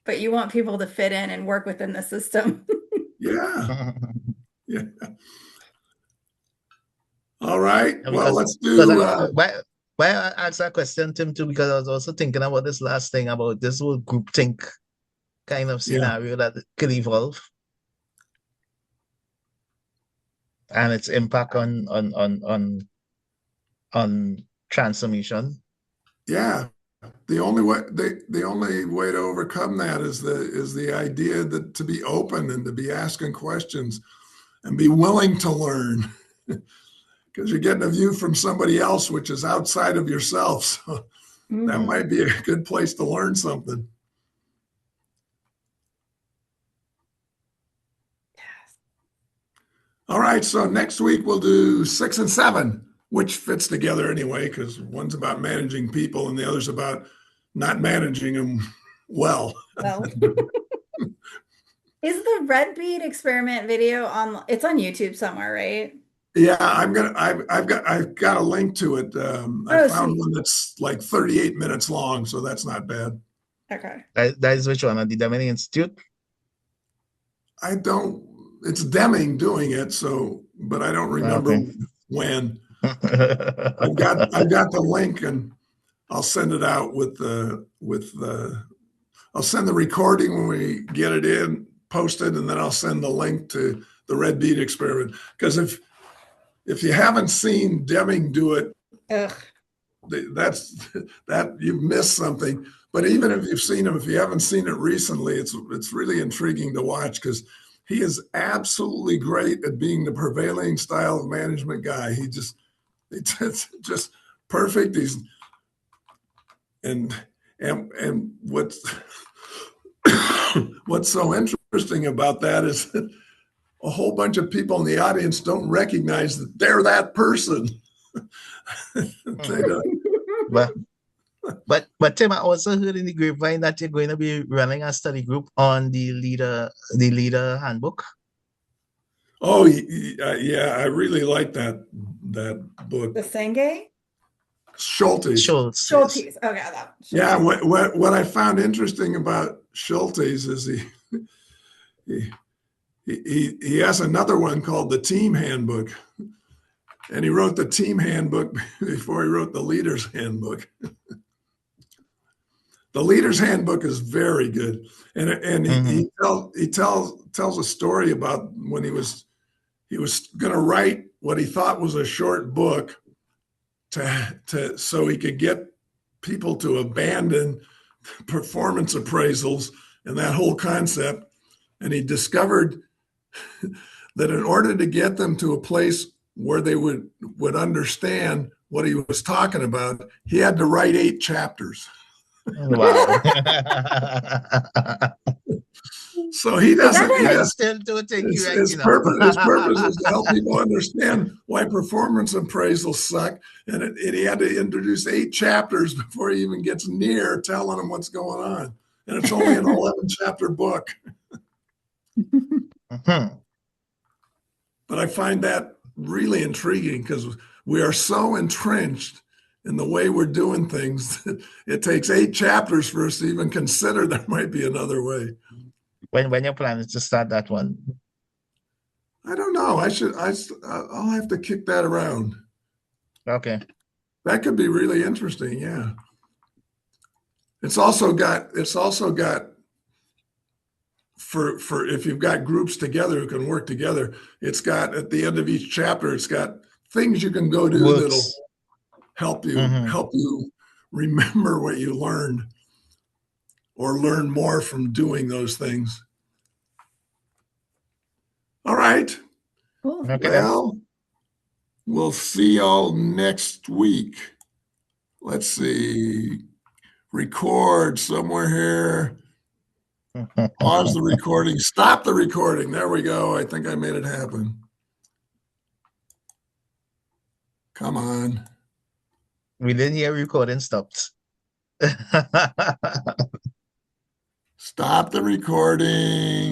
but you want people to fit in and work within the system. yeah. Yeah. All right. Yeah, Well, let's because do, why I asked that question, Tim, too, because I was also thinking about this last thing about this whole group think kind of yeah. scenario that could evolve and its impact on transformation. Yeah. The only way to overcome that is the idea that to be open and to be asking questions and be willing to learn, because you're getting a view from somebody else which is outside of yourself. So that Mhm. might be a good place to learn something. All right, so next week we'll do 6 and 7, which fits together anyway, because one's about managing people and the other's about not managing them well. Well, is the red bead experiment video on, it's on YouTube somewhere, right? Yeah, I've got a link to it. I Oh, found sweet. one that's like 38 minutes long, so that's not bad. Okay. That is which one? At the Deming Institute? I don't. It's Deming doing it, so but I don't remember Okay. when. I've got the link, and I'll send it out with the I'll send the recording when we get it in posted, and then I'll send the link to the red bead experiment. Because if you haven't seen Deming do it, Ugh. that's that you've missed something. But even if you've seen him, if you haven't seen it recently, it's really intriguing to watch, because he is absolutely great at being the prevailing style of management guy. It's just perfect. He's and and what's so interesting about that is that a whole bunch of people in the audience don't recognize that they're that person. They don't. Well, But Tim, I also heard in the grapevine that you're going to be running a study group on the leader handbook. Oh, yeah, I really like that book. The Senge? Schultes. Schultz. Schultes. Okay, that Yeah, Schultes. what I found interesting about Schultes is he he has another one called the Team Handbook, and he wrote the Team Handbook before he wrote the Leader's Handbook. The Leader's Handbook is very good, and Mhm. he tells a story about when he was going to write what he thought was a short book to so he could get people to abandon performance appraisals and that whole concept. And he discovered that in order to get them to a place where they would understand what he was talking about, he had to write 8 chapters. Wow. So he Is that doesn't. He I a, does. still don't think you're right, His you know. purpose. His purpose is to help people understand why performance appraisals suck, and he had to introduce 8 chapters before he even gets near telling them what's going on. And it's only an 11-chapter book. Mhm. But I find that really intriguing because we are so entrenched in the way we're doing things that it takes 8 chapters for us to even consider there might be another way. When you're planning to start that one. I don't know. I'll have to kick that around. Okay. That could be really interesting. Yeah. It's also got for if you've got groups together who can work together, it's got at the end of each chapter, it's got things you can go do that'll Works. Mhm. help you remember what you learned or learn more from doing those things. All right. cool. Okay then. Well, we'll see y'all next week. Let's see. Record somewhere here. Pause the recording. Stop the recording. There we go. I think I made it happen. Come on. We didn't hear recording stopped. Stop the recording.